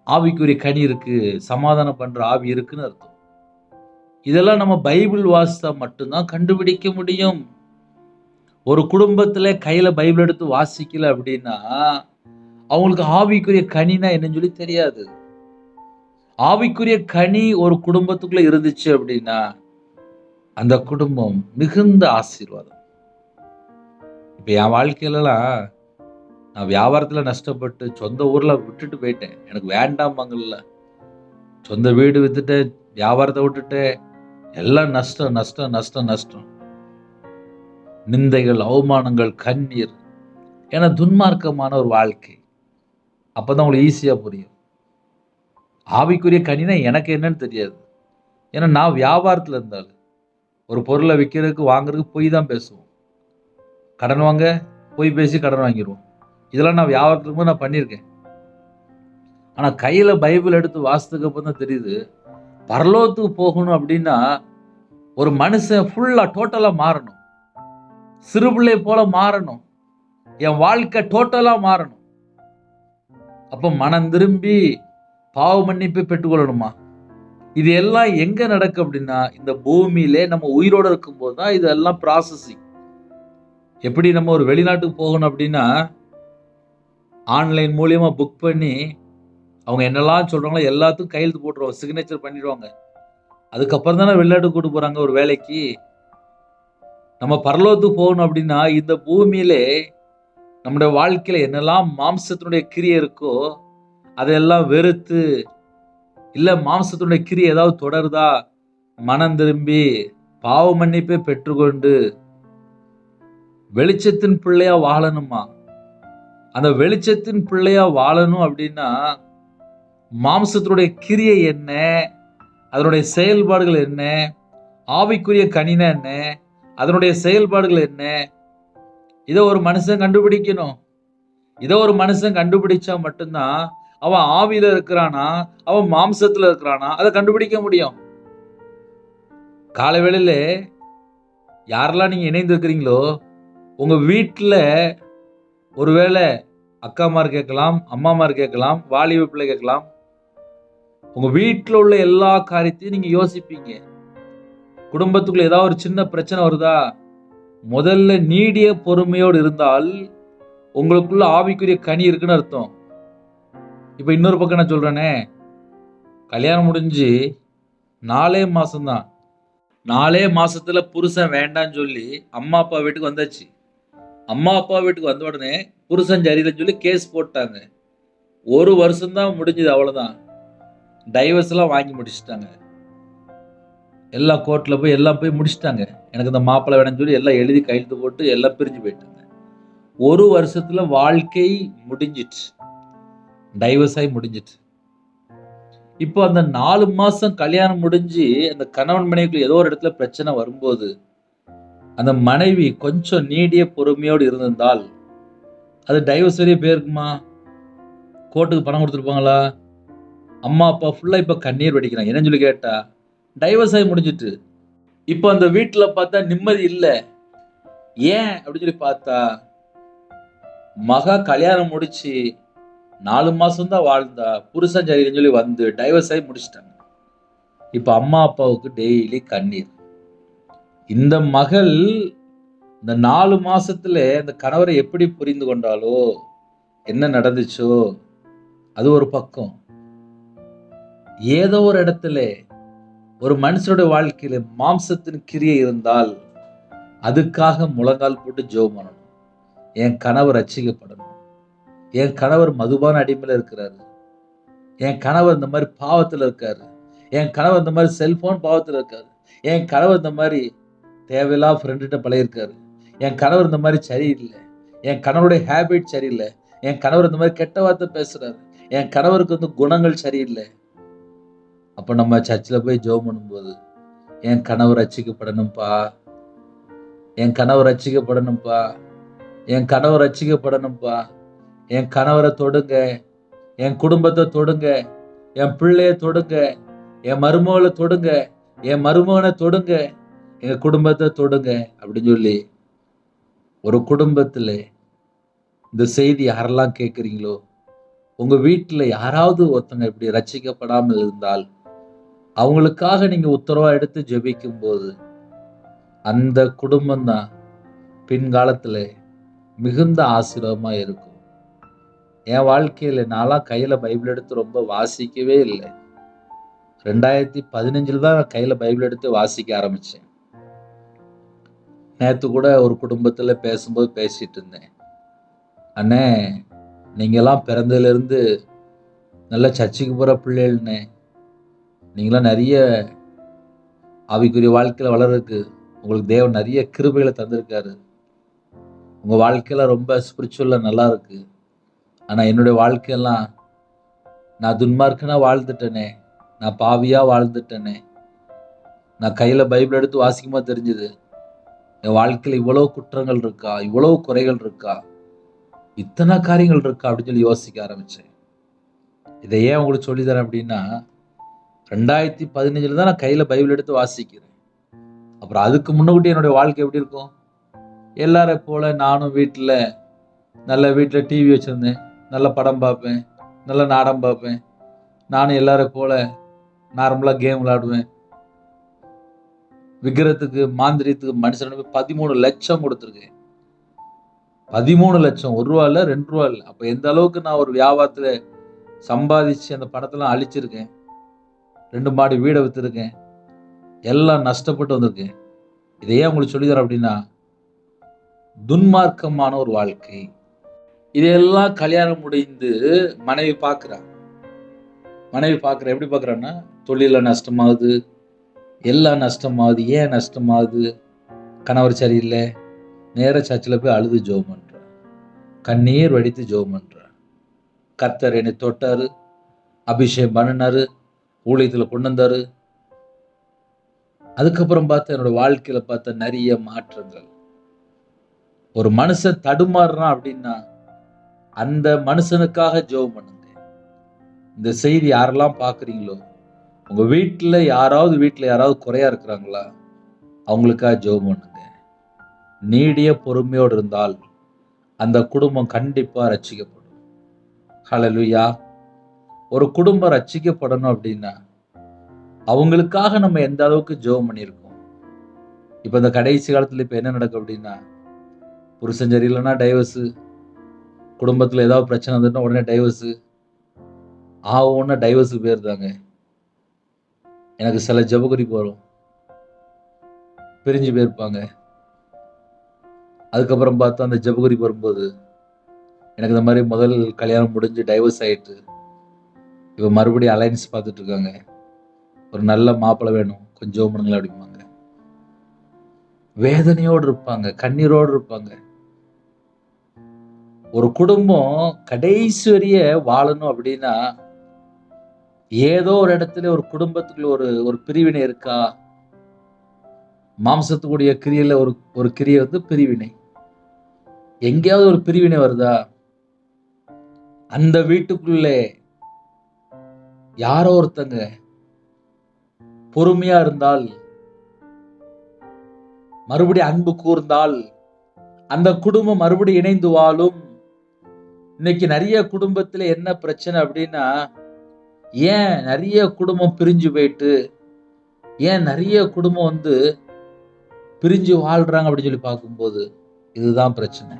ஆவிக்குரிய கனி இருக்கு, சமாதானம் பண்ற ஆவி இருக்குன்னு அர்த்தம். இதெல்லாம் நம்ம பைபிள் வாசித்தா மட்டும்தான் கண்டுபிடிக்க முடியும். ஒரு குடும்பத்துல கையில பைபிள் எடுத்து வாசிக்கல அப்படின்னா, அவங்களுக்கு ஆவிக்குரிய கனினா என்னன்னு சொல்லி தெரியாது. ஆவிக்குரிய கனி ஒரு குடும்பத்துக்குள்ள இருந்துச்சு அப்படின்னா, அந்த குடும்பம் மிகுந்த ஆசீர்வாதம். இப்ப என் வாழ்க்கையிலலாம் நான் வியாபாரத்துல நஷ்டப்பட்டு சொந்த ஊர்ல விட்டுட்டு போயிட்டேன். எனக்கு வேண்டாமாங்கல்ல, சொந்த வீடு வித்துட்டேன், வியாபாரத்தை விட்டுட்டேன், எல்லாம் நஷ்டம் நஷ்டம் நஷ்டம் நஷ்டம். நிந்தைகள், அவமானங்கள், கண்ணீர் என துன்மார்க்கமான ஒரு வாழ்க்கை. அப்பதான் உங்களுக்கு ஈஸியா புரியும். ஆவிக்குரிய கனினா எனக்கு என்னன்னு தெரியாது. ஏன்னா நான் வியாபாரத்துல இருந்தாலும் ஒரு பொருளை விற்கிறதுக்கு வாங்குறதுக்கு போய் தான் பேசுவோம். கடன் வாங்க போய் பேசி கடன் வாங்கிடுவோம். இதெல்லாம் நான் வியாபாரத்துக்கு நான் பண்ணியிருக்கேன். ஆனா கையில பைபிள் எடுத்து வாசித்ததுக்கு அப்புறம் தான் தெரியுது, பரலோகத்துக்கு போகணும் அப்படின்னா ஒரு மனுஷன் ஃபுல்லா டோட்டலா மாறணும். சிறுபிள்ளை போல மாறணும். என் வாழ்க்கை டோட்டலா மாறணும். அப்ப மனம் திரும்பி பாவ மன்னிப்பை பெற்றுக்கொள்ளணுமா? இது எல்லாம் எங்க நடக்கு அப்படின்னா, இந்த பூமியிலே நம்ம உயிரோட இருக்கும்போது தான் இதெல்லாம் ப்ராசஸிங். எப்படி நம்ம ஒரு வெளிநாட்டுக்கு போகணும் அப்படின்னா, ஆன்லைன் மூலியமா புக் பண்ணி அவங்க என்னெல்லாம் சொல்றாங்களோ எல்லாத்துக்கும் கையெழுத்து போட்டுருவாங்க, சிக்னேச்சர் பண்ணிடுவாங்க. அதுக்கப்புறம் தானே வெளிநாட்டுக்கு கூட்டு போறாங்க ஒரு வேலைக்கு. நம்ம பரலோகத்துக்கு போகணும் அப்படின்னா, இந்த பூமியிலே நம்முடைய வாழ்க்கையில என்னெல்லாம் மாம்சத்தினுடைய கிரியை இருக்கோ அதெல்லாம் வெறுத்து, இல்ல மாம்சத்தினுடைய கிரியை ஏதாவது தொடருதா, மனம் திரும்பி பாவ மன்னிப்பை பெற்றுக்கொண்டு வெளிச்சத்தின் பிள்ளையா வாழணுமா? அந்த வெளிச்சத்தின் பிள்ளையா வாழணும் அப்படின்னா மாம்சத்தினுடைய கிரியை என்ன, அதனுடைய செயல்பாடுகள் என்ன, ஆவிக்குரிய கனினா என்ன, அதனுடைய செயல்பாடுகள் என்ன, இதை ஒரு மனுஷன் கண்டுபிடிக்கணும். இதை ஒரு மனுஷன் கண்டுபிடிச்சா மட்டும்தான் அவன் ஆவியில இருக்கிறானா, அவன் மாம்சத்துல இருக்கிறானா, அதை கண்டுபிடிக்க முடியும். காலை வேளையில யாரெல்லாம் நீங்க இணைந்து இருக்கிறீங்களோ, உங்க வீட்டுல ஒருவேளை அக்காமார் கேட்கலாம், அம்மாமார் கேட்கலாம், வாலிப பிள்ளை கேட்கலாம். உங்க வீட்டுல உள்ள எல்லா காரியத்தையும் நீங்க யோசிப்பீங்க. குடும்பத்துக்குள்ள ஏதாவது ஒரு சின்ன பிரச்சனை வருதா, முதல்ல நீடிய பொறுமையோடு இருந்தால் உங்களுக்குள்ள ஆவிக்குரிய கனி இருக்குன்னு அர்த்தம். இப்ப இன்னொரு பக்கம் நான் சொல்றேனே, கல்யாணம் முடிஞ்சு 4 மாசம்தான், 4 மாசத்துல புருஷன் வேண்டான்னு சொல்லி அம்மா அப்பா வீட்டுக்கு வந்தாச்சு. அம்மா அப்பா வீட்டுக்கு வந்த உடனே புருஷன் சரியில்லைன்னு சொல்லி கேஸ் போட்டாங்க. 1 வருஷம் தான் முடிஞ்சது, அவ்வளவுதான். டைவர்ஸ் எல்லாம் வாங்கி முடிச்சுட்டாங்க. எல்லா கோர்ட்ல போய் எல்லாம் போய் முடிச்சுட்டாங்க. எனக்கு இந்த மாப்பிள்ளை வேணும்னு சொல்லி எல்லாம் எழுதி கையெழுத்து போட்டு எல்லாம் பிரிஞ்சு போயிட்டாங்க. 1 வருஷத்துல வாழ்க்கை முடிஞ்சிட்டு, டைவர்ஸ் ஆகி முடிஞ்சிட்டு. இப்போ அந்த 4 மாசம் கல்யாணம் முடிஞ்சு அந்த கணவன் மனைவிக்குள்ள ஏதோ ஒரு இடத்துல பிரச்சனை வரும்போது அந்த மனைவி கொஞ்சம் நீடிய பொறுமையோடு இருந்திருந்தால் அது டைவர்ஸ் வரையே போயிருக்குமா? கோர்ட்டுக்கு பணம் கொடுத்துருப்பாங்களா? அம்மா அப்பா ஃபுல்லா இப்ப கண்ணீர் வடிக்கிறாங்க. என்னன்னு சொல்லி கேட்டா டைவர்ஸ் ஆகி முடிஞ்சிட்டு. இப்போ அந்த வீட்டுல பார்த்தா நிம்மதி இல்லை. ஏன் அப்படின்னு சொல்லி பார்த்தா, மகா கல்யாணம் முடிச்சு 4 மாசம் தான் வாழ்ந்தா. புருஷன் சரியில்லைன்னு சொல்லி வந்து டைவர்ஸ் ஆகி முடிச்சுட்டாங்க. இப்ப அம்மா அப்பாவுக்கு டெய்லி கண்ணீர். இந்த மகள் இந்த 4 மாசத்துல இந்த கணவரை எப்படி புரிந்து கொண்டாலோ, என்ன நடந்துச்சோ, அது ஒரு பக்கம். ஏதோ ஒரு இடத்துல ஒரு மனுஷனுடைய வாழ்க்கையில மாம்சத்தின் கிரியை இருந்தால், அதுக்காக முழங்கால் போட்டு ஜெபம் பண்ணணும். என் கணவர் ரட்சிக்கப்படணும். என் கணவர் மதுபான அடிமையில இருக்கிறாரு. என் கணவர் இந்த மாதிரி பாவத்துல இருக்காரு. என் கணவர் இந்த மாதிரி செல்போன் பாவத்துல இருக்காரு. என் கணவர் இந்த மாதிரி தேவையில்லாத ஃப்ரெண்டுகிட்ட பழகிருக்காரு. என் கணவர் இந்த மாதிரி சரியில்லை. என் கணவருடைய ஹேபிட் சரியில்லை. என் கணவர் இந்த மாதிரி கெட்ட வார்த்தை பேசுறாரு. என் கணவருக்கு வந்து குணங்கள் சரியில்லை. அப்ப நம்ம சர்ச்சில் போய் ஜெபம் பண்ணும்போது, என் கணவர் ரட்சிக்கப்படணும்ப்பா, என் கணவர் ரட்சிக்கப்படணும்ப்பா, என் கணவர் ரட்சிக்கப்படணும்ப்பா, என் கணவரை தொடுங்க, என் குடும்பத்தை தொடுங்க, என் பிள்ளைய தொடுங்க, என் மருமகளை தொடுங்க, என் மருமகனை தொடுங்க, எங்க குடும்பத்தை தொடுங்க அப்படின்னு சொல்லி ஒரு குடும்பத்துல இந்த செய்தி யாரெல்லாம் கேட்குறீங்களோ, உங்க வீட்டுல யாராவது ஒருத்தங்க இப்படி ரட்சிக்கப்படாமல் இருந்தால், அவங்களுக்காக நீங்க உத்தரவா எடுத்து ஜெபிக்கும் போது, அந்த குடும்பம் தான் பின்காலத்துல மிகுந்த ஆசீர்வாதமா இருக்கும். என் வாழ்க்கையில நான்லாம் கையில பைபிள் எடுத்து ரொம்ப வாசிக்கவே இல்லை. 2015 தான் நான் கையில பைபிள் எடுத்து வாசிக்க ஆரம்பிச்சேன். நேத்து கூட ஒரு குடும்பத்துல பேசும்போது பேசிட்டு இருந்தேன். அண்ணே, நீங்கெல்லாம் பிறந்ததுல இருந்து நல்ல சர்ச்சுக்கு போற பிள்ளைகள்னே. நீங்களாம் நிறைய ஆவிக்குரிய வாழ்க்கையில வளர்றதுக்கு உங்களுக்கு தேவன் நிறைய கிருபைகளை தந்திருக்காரு. உங்க வாழ்க்கையில ரொம்ப ஸ்பிரிச்சுவலா நல்லா இருக்கு. ஆனா என்னுடைய வாழ்க்கையெல்லாம் நான் துன்மார்க்கனா வாழ்ந்துட்டேனே, நான் பாவியா வாழ்ந்துட்டேனே. நான் கையில பைபிள் எடுத்து வாசிக்கும்போது தெரிஞ்சது, என் வாழ்க்கையில இவ்வளவு குற்றங்கள் இருக்கா, இவ்வளவு குறைகள் இருக்கா, இத்தனை காரியங்கள் இருக்கா அப்படின்னு சொல்லி யோசிக்க ஆரம்பிச்சேன். இதை ஏன் உங்களுக்கு சொல்லி தரேன் அப்படின்னா, 2015 தான் நான் கையில பைபிள் எடுத்து வாசிக்கிறேன். அப்புறம் அதுக்கு முன்னக்கூட்டி என்னுடைய வாழ்க்கை எப்படி இருக்கும்? எல்லாரை போல நானும் வீட்டில் டிவி வச்சிருந்தேன், நல்ல படம் பார்ப்பேன், நல்ல நாடகம் பார்ப்பேன். நானும் எல்லாரை போல நார்மலா கேம் விளையாடுவேன். விக்கிரத்துக்கு மாந்திரியத்துக்கு மனுஷனுக்கு 13 லட்சம் கொடுத்துருக்கேன். 13 லட்சம், 1 ரூபா இல்ல, 2 ரூபா இல்ல. அப்ப எந்த அளவுக்கு நான் ஒரு வியாபாரத்துல சம்பாதிச்சு அந்த பணத்தெல்லாம் அழிச்சிருக்கேன். 2 மாடி வீடை வித்திருக்கேன். எல்லாம் நஷ்டப்பட்டு வந்திருக்கேன். இதை ஏன் உங்களுக்கு சொல்லி தரேன் அப்படின்னா, துன்மார்க்கமான ஒரு வாழ்க்கை. இதெல்லாம் கல்யாணம் முடிந்து மனைவி பார்க்கிறா. எப்படி பார்க்கறான்னா, தொழில நஷ்டமாகுது, எல்லாம் நஷ்டமாகுது. ஏன் நஷ்டமாகுது? கணவர் சரியில்லை. நேர சர்ச்சில் போய் அழுது ஜெபம் பண்றா. கண்ணீர் வடித்து ஜெபம் பண்றா. கர்த்தர் என்னை தொட்டாரு, அபிஷேகம் பண்ணினாரு, ஊழியத்துல கொண்டு வந்தாரு. அதுக்கப்புறம் பார்த்தா என்னோட வாழ்க்கையில பார்த்த நிறைய மாற்றங்கள். ஒரு மனுஷன் தடுமாறுறான் அப்படின்னா, அந்த மனுஷனுக்காக ஜெபம் பண்ணுங்க. இந்த செய்தி யாரெல்லாம் பார்க்குறீங்களோ, உங்க வீட்டுல யாராவது குறையா இருக்கிறாங்களா, அவங்களுக்காக ஜெபம் பண்ணுங்க. நீடிய பொறுமையோடு இருந்தால் அந்த குடும்பம் கண்டிப்பா ரட்சிக்கப்படும். ஹல்லேலூயா. ஒரு குடும்பம் ரட்சிக்கப்படணும் அப்படின்னா, அவங்களுக்காக நம்ம எந்த அளவுக்கு ஜெபம் பண்ணியிருக்கோம். இப்ப இந்த கடைசி காலத்துல இப்ப என்ன நடக்கும் அப்படின்னா, புருஷன் சரியில்லைன்னா டைவர்ஸு, குடும்பத்துல ஏதாவது பிரச்சனை வந்துட்டா உடனே டைவர்ஸு, ஒன்னா டைவர்ஸுக்கு போயிருந்தாங்க. எனக்கு சில ஜெபக்குறிப்பு வரும், பிரிஞ்சு போயிருப்பாங்க. அதுக்கப்புறம் பார்த்தா அந்த ஜெபக்குறிப்பு வரும்போது, எனக்கு இந்த மாதிரி முதல் கல்யாணம் முடிஞ்சு டைவர்ஸ் ஆயிட்டு, இப்போ மறுபடியும் அலைன்ஸ் பார்த்துட்டு இருக்காங்க. ஒரு நல்ல மாப்பிள்ளை வேணும், கொஞ்சம் ஜெபம் பண்ணுங்களேன் அப்படிம்பாங்க. வேதனையோடு இருப்பாங்க, கண்ணீரோடு இருப்பாங்க. ஒரு குடும்பம் கடைசி வரைய வாழணும் அப்படின்னா, ஏதோ ஒரு இடத்துல ஒரு குடும்பத்துக்குள்ள ஒரு பிரிவினை இருக்கா? மாம்சத்துக்குடைய கிரியையில ஒரு கிரியை வந்து பிரிவினை. எங்கேயாவது ஒரு பிரிவினை வருதா? அந்த வீட்டுக்குள்ளே யாரோ ஒருத்தங்க பொறுமையா இருந்தால், மறுபடியும் அன்பு கூர்ந்தால், அந்த குடும்பம் மறுபடியும் இணைந்து வாழும். இன்னைக்கு நிறைய குடும்பத்துல என்ன பிரச்சனை அப்படின்னா, ஏன் நிறைய குடும்பம் பிரிஞ்சு போயிட்டு, ஏன் நிறைய குடும்பம் பிரிஞ்சு வாழ்றாங்க அப்படின்னு சொல்லி பார்க்கும்போது இதுதான் பிரச்சனை.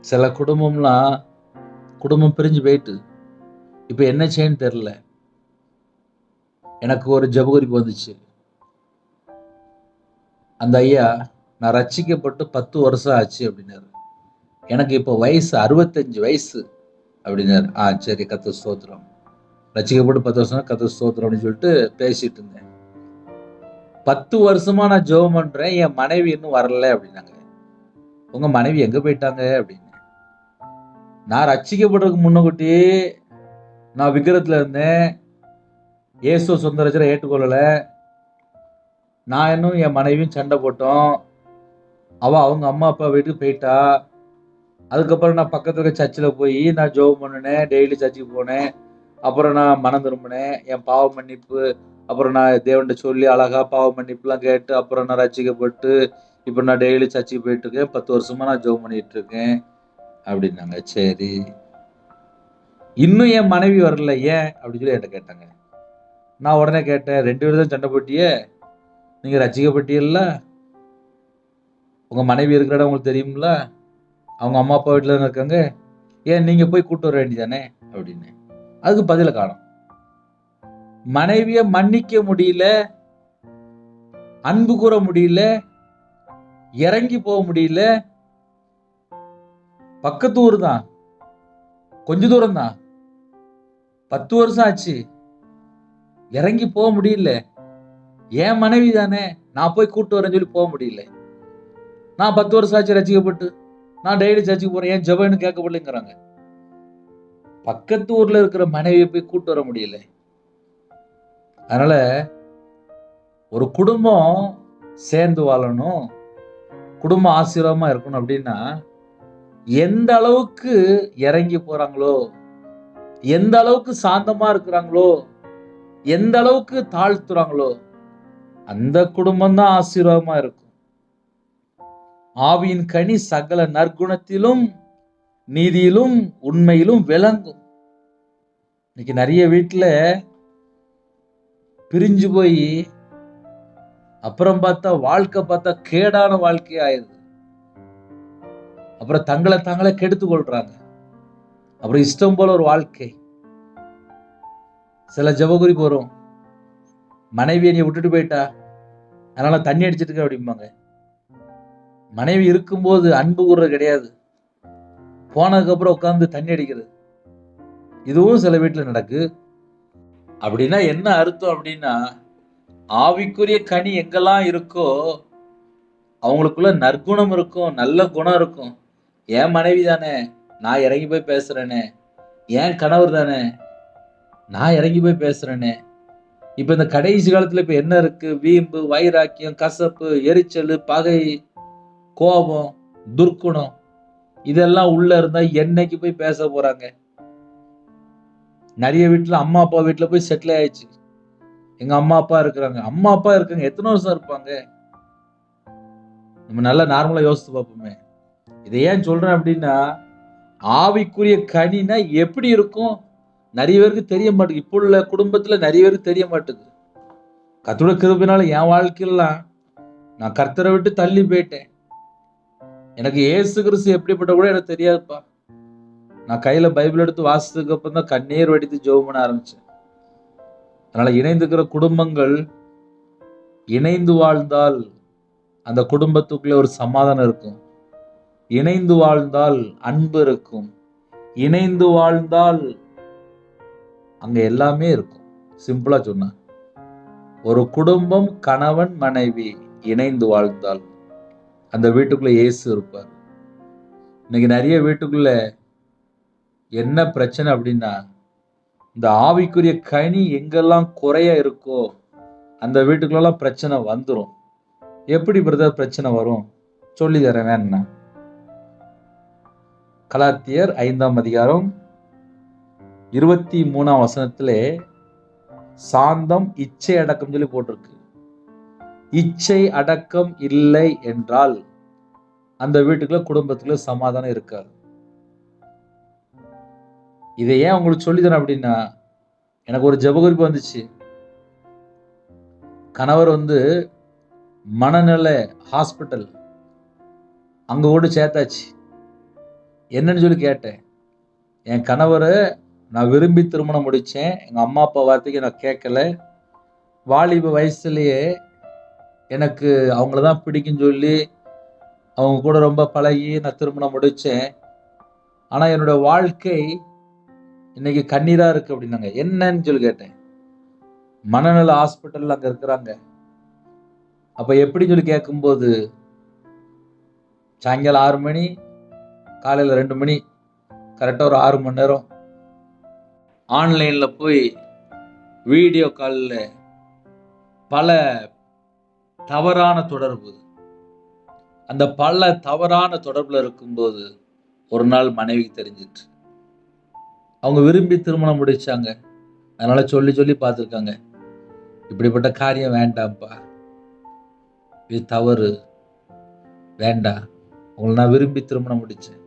சில குடும்பம் பிரிஞ்சு போயிட்டு இப்ப என்ன செய்யன்னு தெரியல. எனக்கு ஒரு ஜெபகுறிப்பு வந்துச்சு. அந்த ஐயா, நான் ரட்சிக்கப்பட்டு 10 வருஷம் ஆச்சு அப்படின்னாரு. எனக்கு இப்போ வயசு 65 வயசு அப்படின்னாரு. சரி, கர்த்தர் ஸ்தோத்திரம். ரட்சிக்கப்பட்டு 10 வருஷம், கர்த்தர் ஸ்தோத்திரம் அப்படின்னு சொல்லிட்டு பேசிட்டு இருந்தேன். 10 வருஷமா நான் ஜெபம் பண்றேன், என் மனைவி இன்னும் வரல அப்படின்னாங்க. உங்க மனைவி எங்க போயிட்டாங்க அப்படின்னு. நான் ரட்சிக்கப்படுறதுக்கு முன்னக்கூட்டியே நான் விக்கிரத்துல இருந்தேன், இயேசு சொந்த ரட்சகரை ஏற்றுக்கொள்ளல. நான் இன்னும் என் மனைவியும் சண்டை போட்டோம். அவங்க அம்மா அப்பா வீட்டுக்கு போயிட்டா. அதுக்கப்புறம் நான் பக்கத்துல இருக்க சர்ச்சில் போய் நான் ஜெபம் பண்ணினேன், டெய்லி சர்ச்சுக்கு போனேன். அப்புறம் நான் மனம் திரும்பினேன், என் பாவ மன்னிப்பு. அப்புறம் நான் தேவன்கிட்ட சொல்லி அழகா பாவ மன்னிப்புலாம் கேட்டு அப்புறம் நான் ரட்சிக்கப்பட்டு இப்போ நான் டெய்லி சர்ச்சுக்கு போயிட்டு இருக்கேன். 10 வருஷமா நான் ஜெபம் பண்ணிட்டு இருக்கேன் அப்படின்னாங்க. சரி, இன்னும் என் மனைவி வரல, ஏன் அப்படின்னு சொல்லி என்கிட்ட கேட்டாங்க. நான் உடனே கேட்டேன், 2 பேரும் தான் சண்டை போட்டியே, நீங்க ரட்சிக்கப்பட்டீல்ல, உங்க மனைவி இருக்கிற இடம் உங்களுக்கு தெரியும்ல, அவங்க அம்மா அப்பா வீட்டுல தானே இருக்காங்க, ஏன் நீங்க போய் கூட்டு வர வேண்டியதானே அப்படின்னு. அதுக்கு பதில காணோம். மனைவிய மன்னிக்க முடியல, அன்பு கூற முடியல, இறங்கி போக முடியல. பக்கத்து ஊர் தான், கொஞ்ச தூரம் தான், 10 வருஷம் ஆச்சு, இறங்கி போக முடியல. என் மனைவி தானே, நான் போய் கூட்டு வரேன்னு சொல்லி போக முடியல. நான் 10 வருஷம் ஆச்சு ரட்சிக்கப்பட்டு, நான் டெய்லி சர்ச்சுக்கு போறேன், ஏன் ஜெபம்னு கேட்கப்படலைங்கிறாங்க. பக்கத்து ஊர்ல இருக்கிற மனைவியை போய் கூட்டு வர முடியல. அதனால ஒரு குடும்பம் சேர்ந்து வாழணும், குடும்பம் ஆசீர்வாதமா இருக்கணும் அப்படின்னா எந்த அளவுக்கு இறங்கி போறாங்களோ, எந்த அளவுக்கு சாந்தமா இருக்கிறாங்களோ, எந்த அளவுக்கு தாழ்த்துறாங்களோ அந்த குடும்பம் தான் ஆசீர்வாதமா இருக்கும். ஆவியின் கனி சகல நற்குணத்திலும் நீதியிலும் உண்மையிலும் விளங்கும். இன்னைக்கு நிறைய வீட்டுல பிரிஞ்சு போய் அப்புறம் வாழ்க்கை கேடான வாழ்க்கை ஆயிடுது. அப்புறம் தங்களை கெடுத்து கொள்றாங்க. அப்புறம் இஷ்டம் போல ஒரு வாழ்க்கை. சில ஜெபகுறிப்பு வரும், மனைவியை நீ விட்டுட்டு போயிட்டா அதனால தண்ணி அடிச்சிட்டு இருக்க அப்படிம்பாங்க. மனைவி இருக்கும்போது அன்பு கூறுறது கிடையாது, போனதுக்கு அப்புறம் உட்கார்ந்து தண்ணி அடிக்கிறது. இதுவும் சில வீட்டுல நடக்கு. அப்படின்னா என்ன அர்த்தம் அப்படின்னா, ஆவிக்குரிய கனி எங்கெல்லாம் இருக்கோ அவங்களுக்குள்ள நற்குணம் இருக்கும், நல்ல குணம் இருக்கும். என் மனைவி தானே, நான் இறங்கி போய் பேசுறேனே, என் கணவர் தானே, நான் இறங்கி போய் பேசுறேனே. இப்ப இந்த கடைசி காலத்துல இப்ப என்ன இருக்கு? வீம்பு, வைராக்கியம், கசப்பு, எரிச்சல், பகை, கோபம், துர்க்குணம், இதெல்லாம் உள்ள இருந்தா என்னைக்கு போய் பேச போறாங்க? நிறைய வீட்டுல அம்மா அப்பா வீட்டுல போய் செட்டில் ஆயிடுச்சு. எங்க அம்மா அப்பா இருக்காங்க, எத்தனை வருஷம் இருப்பாங்க? நம்ம நல்லா நார்மலா யோசித்து பார்ப்போமே. இதை ஏன் சொல்றேன் அப்படின்னா, ஆவிக்குரிய கனினா எப்படி இருக்கும் நிறைய பேருக்கு தெரிய மாட்டேங்குது. இப்போ உள்ள குடும்பத்துல நிறைய பேருக்கு தெரிய மாட்டேங்குது. கர்த்தருடைய கிருபையினால என் வாழ்க்கையெல்லாம் நான் கர்த்தரை விட்டு தள்ளி போயிட்டேன். எனக்கு இயேசு கிறிஸ்து எப்படிப்பட்ட கூட எனக்கு தெரியாதுப்பா. நான் கையில பைபிள் எடுத்து வாசித்ததுக்கு அப்புறம் தான் கண்ணீர் வடித்து ஜெபம் பண்ண ஆரம்பிச்சேன். அதனால இணைந்துக்கிற குடும்பங்கள் இணைந்து வாழ்ந்தால் அந்த குடும்பத்துக்குள்ள ஒரு சமாதானம் இருக்கும். இணைந்து வாழ்ந்தால் அன்பு இருக்கும். இணைந்து வாழ்ந்தால் அங்க எல்லாமே இருக்கும். சிம்பிளா சொன்னா, ஒரு குடும்பம் கணவன் மனைவி இணைந்து வாழ்ந்தால் அந்த வீட்டுக்குள்ள இயேசு இருப்பார். இன்னைக்கு நிறைய வீட்டுக்குள்ள என்ன பிரச்சனை அப்படின்னா, இந்த ஆவிக்குரிய கனி எங்கெல்லாம் குறைய இருக்கோ அந்த வீட்டுக்குள்ளெல்லாம் பிரச்சனை வந்துடும். எப்படி பிரதர் பிரச்சனை வரும் சொல்லி தரேன் வேணா. கலாத்தியர் 5ஆம் அதிகாரம் 23ஆம் வசனத்திலே சாந்தம், இச்சை அடக்கம் சொல்லி போட்டிருக்கு. இச்சை அடக்கம் இல்லை என்றால் அந்த வீட்டுக்குள்ள குடும்பத்துக்குள்ள சமாதானம் இருக்காது. இதை ஏன் உங்களுக்கு சொல்லித்தரேன் அப்படின்னா, எனக்கு ஒரு ஜெபகுறிப்பு வந்துச்சு. கணவர் மனநல ஹாஸ்பிட்டல் அங்க கூட சேர்த்தாச்சு. என்னன்னு சொல்லி கேட்டேன். என் கணவரை நான் விரும்பி திருமணம் முடிச்சேன். எங்க அம்மா அப்பா வார்த்தைக்கு நான் கேட்கல. வாலிப வயசுலயே எனக்கு அவங்கள தான் பிடிக்குன்னு சொல்லி அவங்க கூட ரொம்ப பழகி நான் திருமணம் முடிச்சேன். ஆனா என்னோட வாழ்க்கை இன்னைக்கு கண்ணீரா இருக்கு அப்படின்னாங்க. என்னன்னு சொல்லி கேட்டேன். மனநல ஹாஸ்பிட்டல் அங்க இருக்கிறாங்க. அப்ப எப்படின்னு சொல்லி கேட்கும்போது, சாயங்காலம் 6 மணி, காலையில 2 மணி, கரெக்டா ஒரு 6 மணி நேரம் ஆன்லைன்ல போய் வீடியோ கால்ல பல தவறான தொடர்பு. அந்த பல தவறான தொடர்புல இருக்கும்போது ஒரு நாள் மனைவிக்கு தெரிஞ்சிட்டு, அவங்க விரும்பி திருமணம் முடிச்சாங்க. அதனால சொல்லி சொல்லி பார்த்துருக்காங்க. இப்படிப்பட்ட காரியம் வேண்டாம்ப்பா, இது தவறு, வேண்டாம். உங்களை நான் விரும்பி திருமணம் முடிச்சேன்.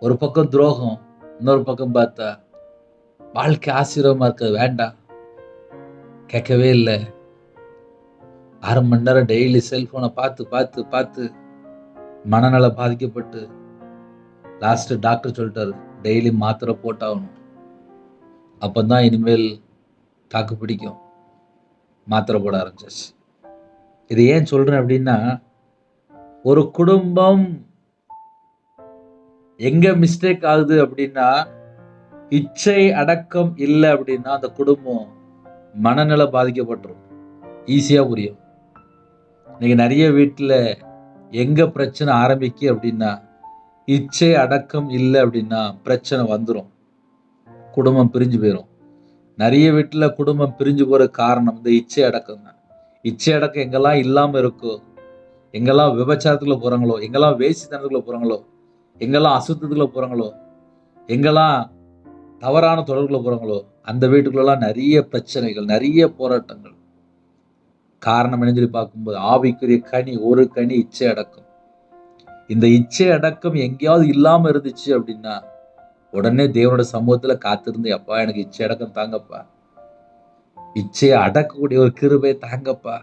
ஒரு பக்கம் துரோகம், இன்னொரு பக்கம் பார்த்தா வாழ்க்கை ஆசீர்வாதமா இருக்க, வேண்டாம். கேட்கவே இல்லை. 1/2 மணி நேரம் டெய்லி செல்போனை பார்த்து பார்த்து பார்த்து மனநல பாதிக்கப்பட்டு லாஸ்ட் டாக்டர் சொல்லிட்டாரு, டெய்லி மாத்திரை போட்டாகணும். அப்பதான் இனிமேல் தாக்கு பிடிக்கும். மாத்திரை போட ஆரம்பிச்சாச்சு. இது ஏன் சொல்றேன் அப்படின்னா, ஒரு குடும்பம் எங்க மிஸ்டேக் ஆகுது அப்படின்னா, இச்சை அடக்கம் இல்லை அப்படின்னா அந்த குடும்பம் மனநல பாதிக்கப்பட்டுரும். ஈஸியா புரியும். இன்னைக்கு நிறைய வீட்டில் எங்க பிரச்சனை ஆரம்பிக்கு அப்படின்னா, இச்சை அடக்கம் இல்லை அப்படின்னா பிரச்சனை வந்துடும். குடும்பம் பிரிஞ்சு போயிடும். நிறைய வீட்டில் குடும்பம் பிரிஞ்சு போற காரணம் இந்த இச்சை அடக்கம் தான். இச்சை அடக்கம் எங்கெல்லாம் இல்லாம இருக்கோ, எங்கெல்லாம் விபச்சாரத்துக்குள்ள போறாங்களோ, எங்கெல்லாம் வேசித்தனத்துக்குள்ள போறாங்களோ, எங்கெல்லாம் அசுத்தத்துக்குள்ள போறாங்களோ, எங்கெல்லாம் தவறான தொடர்புல போறாங்களோ, அந்த வீட்டுக்குள்ளெல்லாம் நிறைய பிரச்சனைகள், நிறைய போராட்டங்கள். காரணம் என்ன சொல்லி பார்க்கும்போது, ஆவிக்குரிய கனி, ஒரு கனி இச்சை அடக்கம். இந்த இச்சை அடக்கம் எங்கேயாவது இல்லாம இருந்துச்சு அப்படின்னா உடனே தேவனோட சமூகத்துல காத்திருந்து, அப்பா எனக்கு இச்சை அடக்கம் தாங்கப்பா, இச்சையை அடக்கக்கூடிய ஒரு கிருபை தாங்கப்பா,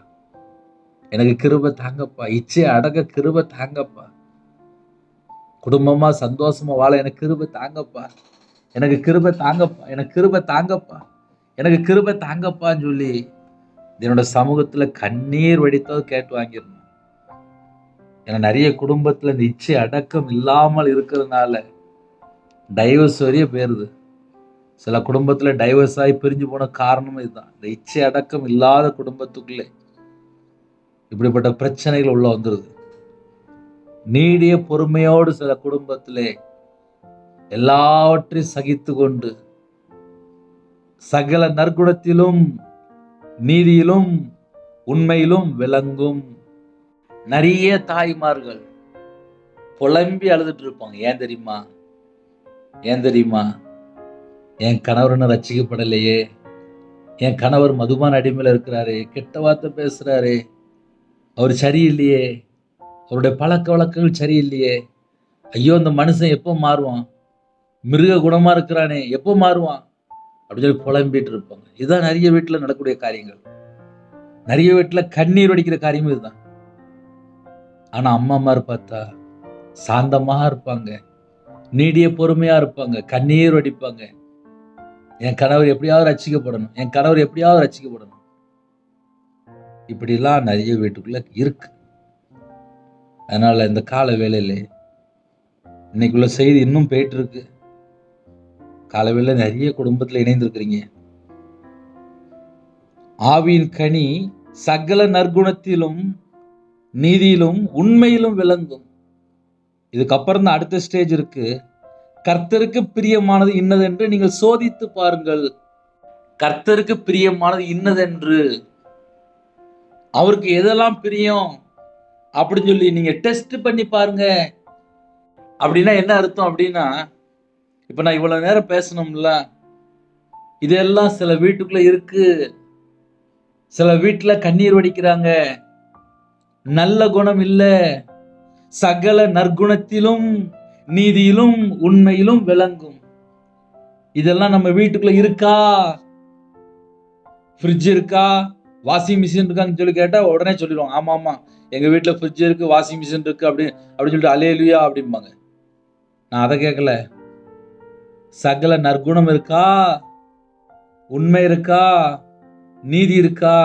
எனக்கு கிருபை தாங்கப்பா, இச்சையை அடக்க கிருபை தாங்கப்பா, குடும்பமா சந்தோஷமா வாழ எனக்கு கிருபை தாங்கப்பா, எனக்கு கிருபை தாங்கப்பா, எனக்கு கிருபை தாங்கப்பா, எனக்கு கிருபை தாங்கப்பான்னு சொல்லி என்னோட சமூகத்துல கண்ணீர் வடித்தாவது கேட்டு வாங்கிடணும். ஏன்னா நிறைய குடும்பத்துல இந்த இச்சை அடக்கம் இல்லாமல் இருக்கிறதுனால டைவர்ஸ் வரைய போயிருது. சில குடும்பத்துல டைவர்ஸ் ஆகி பிரிஞ்சு போன காரணமும் இதுதான். இந்த இச்சை அடக்கம் இல்லாத குடும்பத்துக்குள்ளே இப்படிப்பட்ட பிரச்சனைகள் உள்ள வந்துருது. நீடிய பொறுமையோடு சில குடும்பத்திலே எல்லாவற்றையும் சகித்து கொண்டு சகல நற்குணத்திலும் நீதியிலும் உண்மையிலும் விளங்கும் நிறைய தாய்மார்கள் புலம்பி அழுதுட்டு இருப்பாங்க. ஏன் தெரியுமா? ஏன் தெரியுமா? என் கணவர் இன்னும் ரட்சிக்கப்படலையே, என் கணவர் மதுபான அடிமையில இருக்கிறாரு, கெட்ட வார்த்தை பேசுறாரு, அவர் சரியில்லையே, அவருடைய பழக்க வழக்கங்கள் சரியில்லையே, ஐயோ இந்த மனுஷன் எப்போ மாறுவான், மிருக குணமா இருக்கிறானே எப்போ மாறுவான் அப்படின்னு சொல்லி புலம்பிட்டு இருப்பாங்க. இதுதான் நிறைய வீட்டில் நடக்கக்கூடிய காரியங்கள். நிறைய வீட்டில் கண்ணீர் வடிக்கிற காரியமும் இதுதான். ஆனா அம்மாமார் பார்த்தா சாந்தமா இருப்பாங்க, நீடிய பொறுமையா இருப்பாங்க, கண்ணீர் வடிப்பாங்க. என் கணவர் எப்படியாவது ரட்சிக்கப்படணும், என் கணவர் எப்படியாவது ரட்சிக்கப்படணும். இப்படிலாம் நிறைய வீட்டுக்குள்ள இருக்கு. அதனால இந்த கால வேளையில இன்னைக்குள்ள செய்தி இன்னும் போயிட்டு இருக்கு. காலவேளை நிறைய குடும்பத்துல இணைந்திருக்கிறீங்க. ஆவியின் கனி சகல நற்குணத்திலும் நீதியிலும் உண்மையிலும் விளங்கும். இதுக்கப்புறம் தான் அடுத்த ஸ்டேஜ் இருக்கு. கர்த்தருக்கு பிரியமானது இன்னதென்று நீங்கள் சோதித்து பாருங்கள். கர்த்தருக்கு பிரியமானது இன்னதென்று, அவருக்கு எதெல்லாம் பிரியம் அப்படின்னு சொல்லி நீங்க டெஸ்ட் பண்ணி பாருங்க. அப்படின்னா என்ன அர்த்தம் அப்படின்னா, இப்ப நான் இவ்வளவு நேரம் பேசணும்ல, இதெல்லாம் சில வீட்டுக்குள்ள இருக்கு. சில வீட்டுல கண்ணீர் வடிக்கிறாங்க. நல்ல குணம் இல்ல, சகல நற்குணத்திலும் நீதியிலும் உண்மையிலும் விளங்கும். இதெல்லாம் நம்ம வீட்டுக்குள்ள இருக்கா? ஃப்ரிட்ஜ் இருக்கா, வாஷிங் மிஷின் இருக்கான்னு சொல்லி கேட்டா உடனே சொல்லிடுவாங்க, ஆமா ஆமா எங்க வீட்டுல ஃப்ரிட்ஜ் இருக்கு, வாஷிங் மிஷின் இருக்கு அப்படின்னு சொல்லிட்டு அல்லேலூயா அப்படிம்பாங்க. நான் அதை கேட்கல. சகல நற்குணம் இருக்கா, உண்மை இருக்கா, நீதி இருக்கா,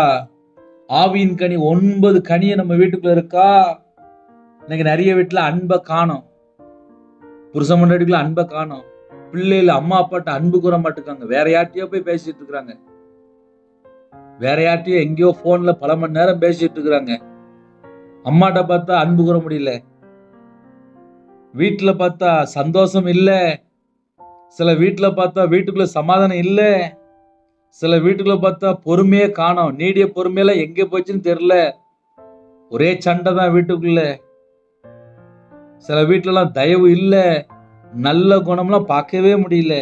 ஆவியின் கனி 9 கனியை நம்ம வீட்டுக்குள்ள இருக்கா? இன்னைக்கு நிறைய வீட்டுல அன்பை காணோம். புருஷன் முன்னாடிக்குள்ள அன்பை காணோம். பிள்ளைகள் அம்மா அப்பாட்ட அன்பு கூற மாட்டுக்காங்க. வேற யார்ட்டையோ போய் பேசிட்டு இருக்கிறாங்க. வேற யார்ட்டையோ எங்கேயோ போன்ல பல மணி நேரம் பேசிட்டு இருக்கிறாங்க. அம்மாட்ட பார்த்தா அன்பு கூற முடியல. வீட்டுல பார்த்தா சந்தோஷம் இல்ல. சில வீட்டுல பார்த்தா வீட்டுக்குள்ள சமாதானம் இல்ல. சில வீட்டுக்குள்ள பார்த்தா பொறுமையே காணோம். நீடிய பொறுமையெல்லாம் எங்க போச்சுன்னு தெரியல. ஒரே சண்டை தான் வீட்டுக்குள்ள. சில வீட்டுல எல்லாம் தயவு இல்ல, நல்ல குணம்லாம் பார்க்கவே முடியல,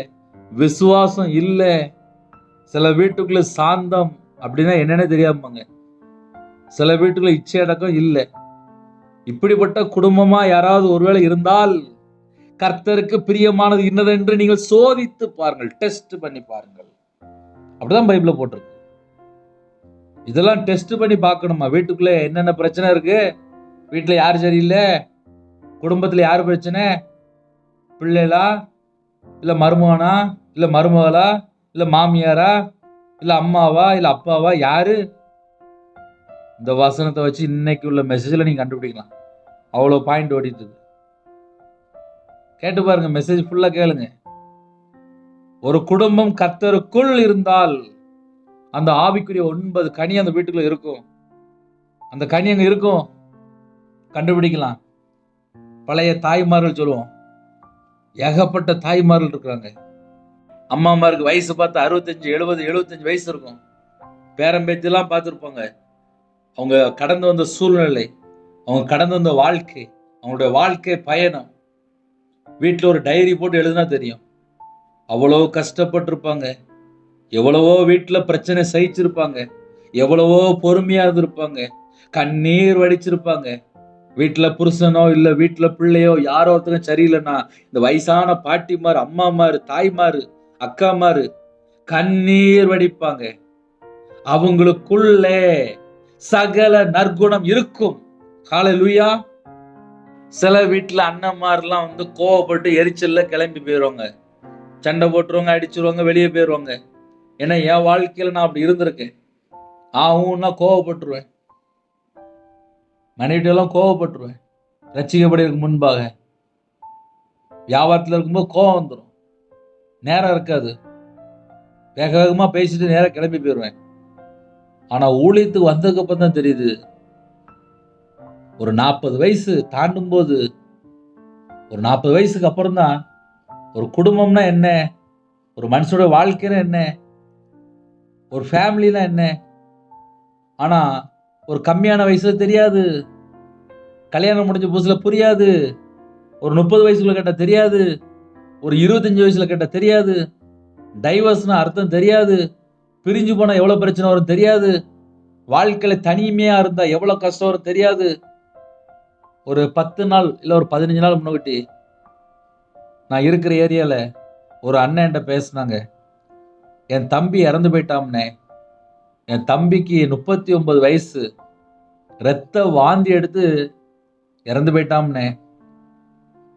விசுவாசம் இல்ல. சில வீட்டுக்குள்ள சாந்தம் அப்படின்னா என்னன்னு தெரியாமங்க. சில வீட்டுக்குள்ள இச்சை அடக்கம் இல்ல. இப்படிப்பட்ட குடும்பமா யாராவது ஒருவேளை இருந்தால் கர்த்தருக்கு பிரியமானது இன்னதென்று நீங்கள் சோதித்து பாருங்கள், டெஸ்ட் பண்ணி பாருங்கள். அப்படிதான் பைபிள்ல போட்டிருக்கு. இதெல்லாம் டெஸ்ட் பண்ணி பார்க்கணுமா? வீட்டுக்குள்ள என்னென்ன பிரச்சனை இருக்கு, வீட்டுல யார் சரியில்லை, குடும்பத்துல யாரு பிரச்சனை, பிள்ளைகளா இல்ல மருமகனா இல்ல மருமகளா இல்ல மாமியாரா இல்ல அம்மாவா இல்ல அப்பாவா, யாரு? இந்த வசனத்தை வச்சு இன்னைக்கு உள்ள மெசேஜ்ல நீங்க கண்டுபிடிக்கலாம். அவ்வளவு பாயிண்ட் ஓடிட்டு கேட்டு பாருங்க, மெசேஜ் ஃபுல்லா கேளுங்க. ஒரு குடும்பம் கர்த்தருக்குள் இருந்தால் அந்த ஆவிக்குரிய 9 கனி அந்த வீட்டுக்குள்ள இருக்கும். அந்த கனி அங்க இருக்கும், கண்டுபிடிக்கலாம். பழைய தாய்மார்கள் சொல்லுவோம், ஏகப்பட்ட தாய்மார்கள் இருக்கிறாங்க. அம்மாமாருக்கு வயசு பார்த்தா 65 70 75 வயசு இருக்கும். பேரம்பேச்செல்லாம் பார்த்துருப்பாங்க. அவங்க கடந்து வந்த சூழ்நிலை, அவங்க கடந்து வந்த வாழ்க்கை, அவங்களுடைய வாழ்க்கை பயணம் வீட்டில் ஒரு டைரி போட்டு எழுதுனா தெரியும். அவ்வளவோ கஷ்டப்பட்டிருப்பாங்க, எவ்வளவோ வீட்டில் பிரச்சனை சகிச்சிருப்பாங்க, எவ்வளவோ பொறுமையா இருந்திருப்பாங்க, கண்ணீர் வடிச்சிருப்பாங்க. வீட்டில் புருஷனோ இல்லை வீட்டில் பிள்ளையோ யாரோ ஒருத்தரும் சரியில்லைன்னா இந்த வயசான பாட்டிமாரு, அம்மாமாரு, தாய்மாரு, அக்காமாரு கண்ணீர் வடிப்பாங்க. அவங்களுக்குள்ளே சகல நற்குணம் இருக்கும். ஹல்லேலூயா. சில வீட்டுல அண்ணன்மாரெல்லாம் கோவப்பட்டு எரிச்சல்ல கிளம்பி போயிடுவாங்க, சண்டை போட்டுருவாங்க, அடிச்சிருவாங்க, வெளியே போயிடுவாங்க. ஏன்னா என் வாழ்க்கையில நான் அப்படி இருந்திருக்கேன். ஆகும்னா கோவப்பட்டுருவேன், மனைவிட்டெல்லாம் கோவப்பட்டுருவேன். ரட்சிக்கப்படுவதற்கு முன்பாக வியாபாரத்தில் இருக்கும்போது கோவம் வந்துடும், நேரம் இருக்காது, வேக வேகமா பேசிட்டு நேரம் கிளம்பி போயிடுவேன். ஆனா ஊழியத்துக்கு வந்ததுக்கு அப்புறம் தான் தெரியுது, ஒரு 40 வயசு தாண்டும் போது, ஒரு 40 வயசுக்கு அப்புறம் தான் ஒரு குடும்பம்னா என்ன, ஒரு மனுஷனோட வாழ்க்கைனா என்ன, ஒரு ஃபேமிலினா என்ன. ஆனா ஒரு கம்மியான வயசுல தெரியாது, கல்யாணம் முடிஞ்ச புதுசுல புரியாது, ஒரு 30 வயசுல கேட்ட தெரியாது, ஒரு 25 வயசுல கேட்ட தெரியாது, டைவர்ஸ்னா அர்த்தம் தெரியாது, பிரிஞ்சு போனா எவ்வளவு பிரச்சனை வரும் தெரியாது, வாழ்க்கையில தனிமையா இருந்தா எவ்வளவு கஷ்டம் வரும் தெரியாது. ஒரு 10 நாள் இல்ல ஒரு 15 நாள் முன்னாடி நான் இருக்கிற ஏரியால ஒரு அண்ணன் என்கிட்ட பேசினாங்க. என் தம்பி இறந்து போயிட்டாம்னே, என் தம்பிக்கு 39 வயசு, ரத்த வாந்தி எடுத்து இறந்து போயிட்டாம்னே.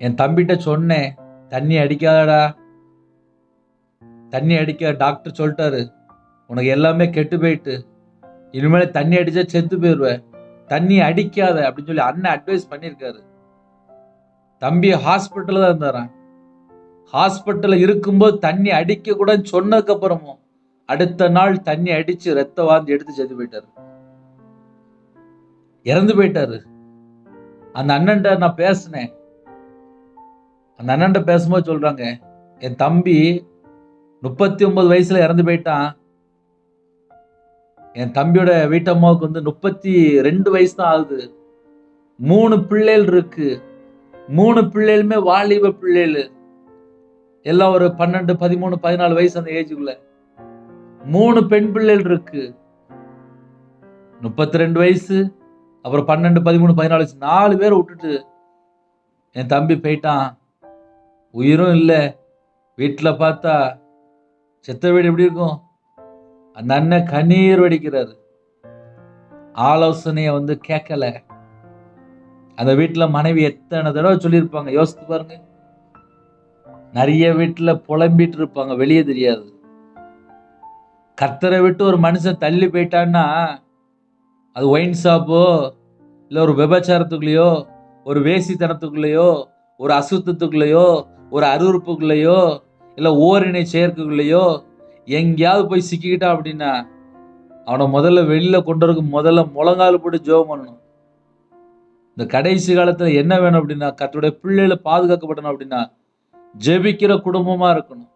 என் தம்பிகிட்ட சொன்னேன், தண்ணி அடிக்காதடா, தண்ணி அடிக்க டாக்டர் சொல்லிட்டாரு, உனக்கு எல்லாமே கெட்டு போயிட்டு, இனிமேல தண்ணி அடிச்சா செத்து போயிடுவேன், தண்ணி அடிக்காத அப்படின்னு சொல்லி அண்ணன் அட்வைஸ் பண்ணியிருக்காரு. தம்பி ஹாஸ்பிட்டல்ல தான் இருந்தாரான். ஹாஸ்பிட்டல்ல இருக்கும்போது தண்ணி அடிக்க கூட சொன்னதுக்கு அப்புறமும் அடுத்த நாள் தண்ணி அடிச்சு ரத்த வாந்தி எடுத்து செத்து போயிட்டாரு, இறந்து போயிட்டாரு. அந்த அண்ணன்ட்ட நான் பேசினேன். அந்த அண்ணன்ட்ட பேசும்போது சொல்றாங்க, என் தம்பி 39 வயசுல இறந்து போயிட்டான். என் தம்பியோட வீட்டம்மாவுக்கு 32 வயசு தான் ஆகுது. 3 பிள்ளைகள் இருக்கு. 3 பிள்ளைகளுமே வாலிப பிள்ளைகள், எல்லாம் ஒரு 12 13 14 வயசு அந்த ஏஜுக்குள்ள. 3 பெண் பிள்ளைகள் இருக்கு. 32 வயசு, அப்புறம் 12, 13, 14 வயசு 4 பேரை விட்டுட்டு என் தம்பி போயிட்டான். உயிரும் இல்லை. வீட்டில் பார்த்தா செத்த வீடு எப்படி இருக்கும்? அந்த அண்ணன் கண்ணீர் வடிக்கிறாரு. ஆலோசனைய கேட்கல. அந்த வீட்டில் மனைவி எத்தனை தடவை சொல்லியிருப்பாங்க, யோசித்து பாருங்க. நிறைய வீட்டில் புலம்பிட்டு இருப்பாங்க, வெளியே தெரியாது. கர்த்தரை விட்டு ஒரு மனுஷன் தள்ளி போயிட்டான்னா அது ஒயின் ஷாப்போ, இல்லை ஒரு விபச்சாரத்துக்குள்ளேயோ, ஒரு வேசித்தனத்துக்குள்ளேயோ, ஒரு அசுத்தத்துக்குள்ளேயோ, ஒரு அருவருப்புக்குள்ளேயோ, இல்லை ஓரினை சேர்க்கைக்குள்ளேயோ எங்கேயாவது போய் சிக்கிக்கிட்டான் அப்படின்னா அவனை முதல்ல வெளியில கொண்டு வரக்கு முதல்ல முழங்கால் போட்டு ஜெபம் பண்ணணும். இந்த கடைசி காலத்துல என்ன வேணும் அப்படின்னா, கர்த்தருடைய பிள்ளைகளை பாதுகாக்கப்படணும் அப்படின்னா ஜெபிக்கிற குடும்பமா இருக்கணும்.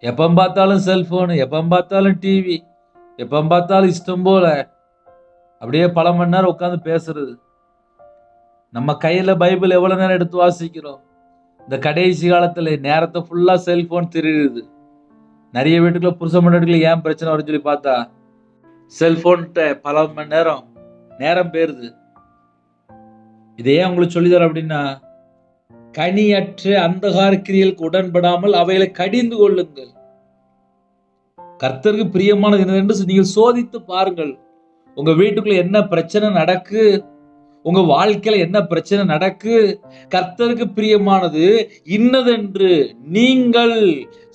எப்ப பார்த்தாலும் செல்போனு, எப்ப பார்த்தாலும் டிவி, எப்ப பார்த்தாலும் இஷ்டம் போல அப்படியே பல மணி நேரம் உட்காந்து பேசுறது. நம்ம கையில பைபிள் எவ்வளவு நேரம் எடுத்து வாசிக்கிறோம்? இந்த கடைசி காலத்துல நேரத்தை ஃபுல்லா செல்போன் திருடுது. நிறைய வீட்டுக்குள்ள புருஷ மண்டலத்துல ஏன் பிரச்சனை வரும்னு சொல்லி பார்த்தா செல்போன்ட்ட பல மணி நேரம் போயிருது. இதே உங்களுக்கு சொல்லித்தர அப்படின்னா, கனியற்ற அந்தகார கிரியைகளுக்கு உடன்படாமல் அவைகளை கடிந்து கொள்ளுங்கள். கர்த்தருக்கு பிரியமானது என்னவென்று நீங்கள் சோதித்து பாருங்கள். உங்க வீட்டுக்குள்ள என்ன பிரச்சனை நடக்கு, உங்க வாழ்க்கையில என்ன பிரச்சனை நடக்கு, கர்த்தருக்கு பிரியமானது இன்னதென்று நீங்கள்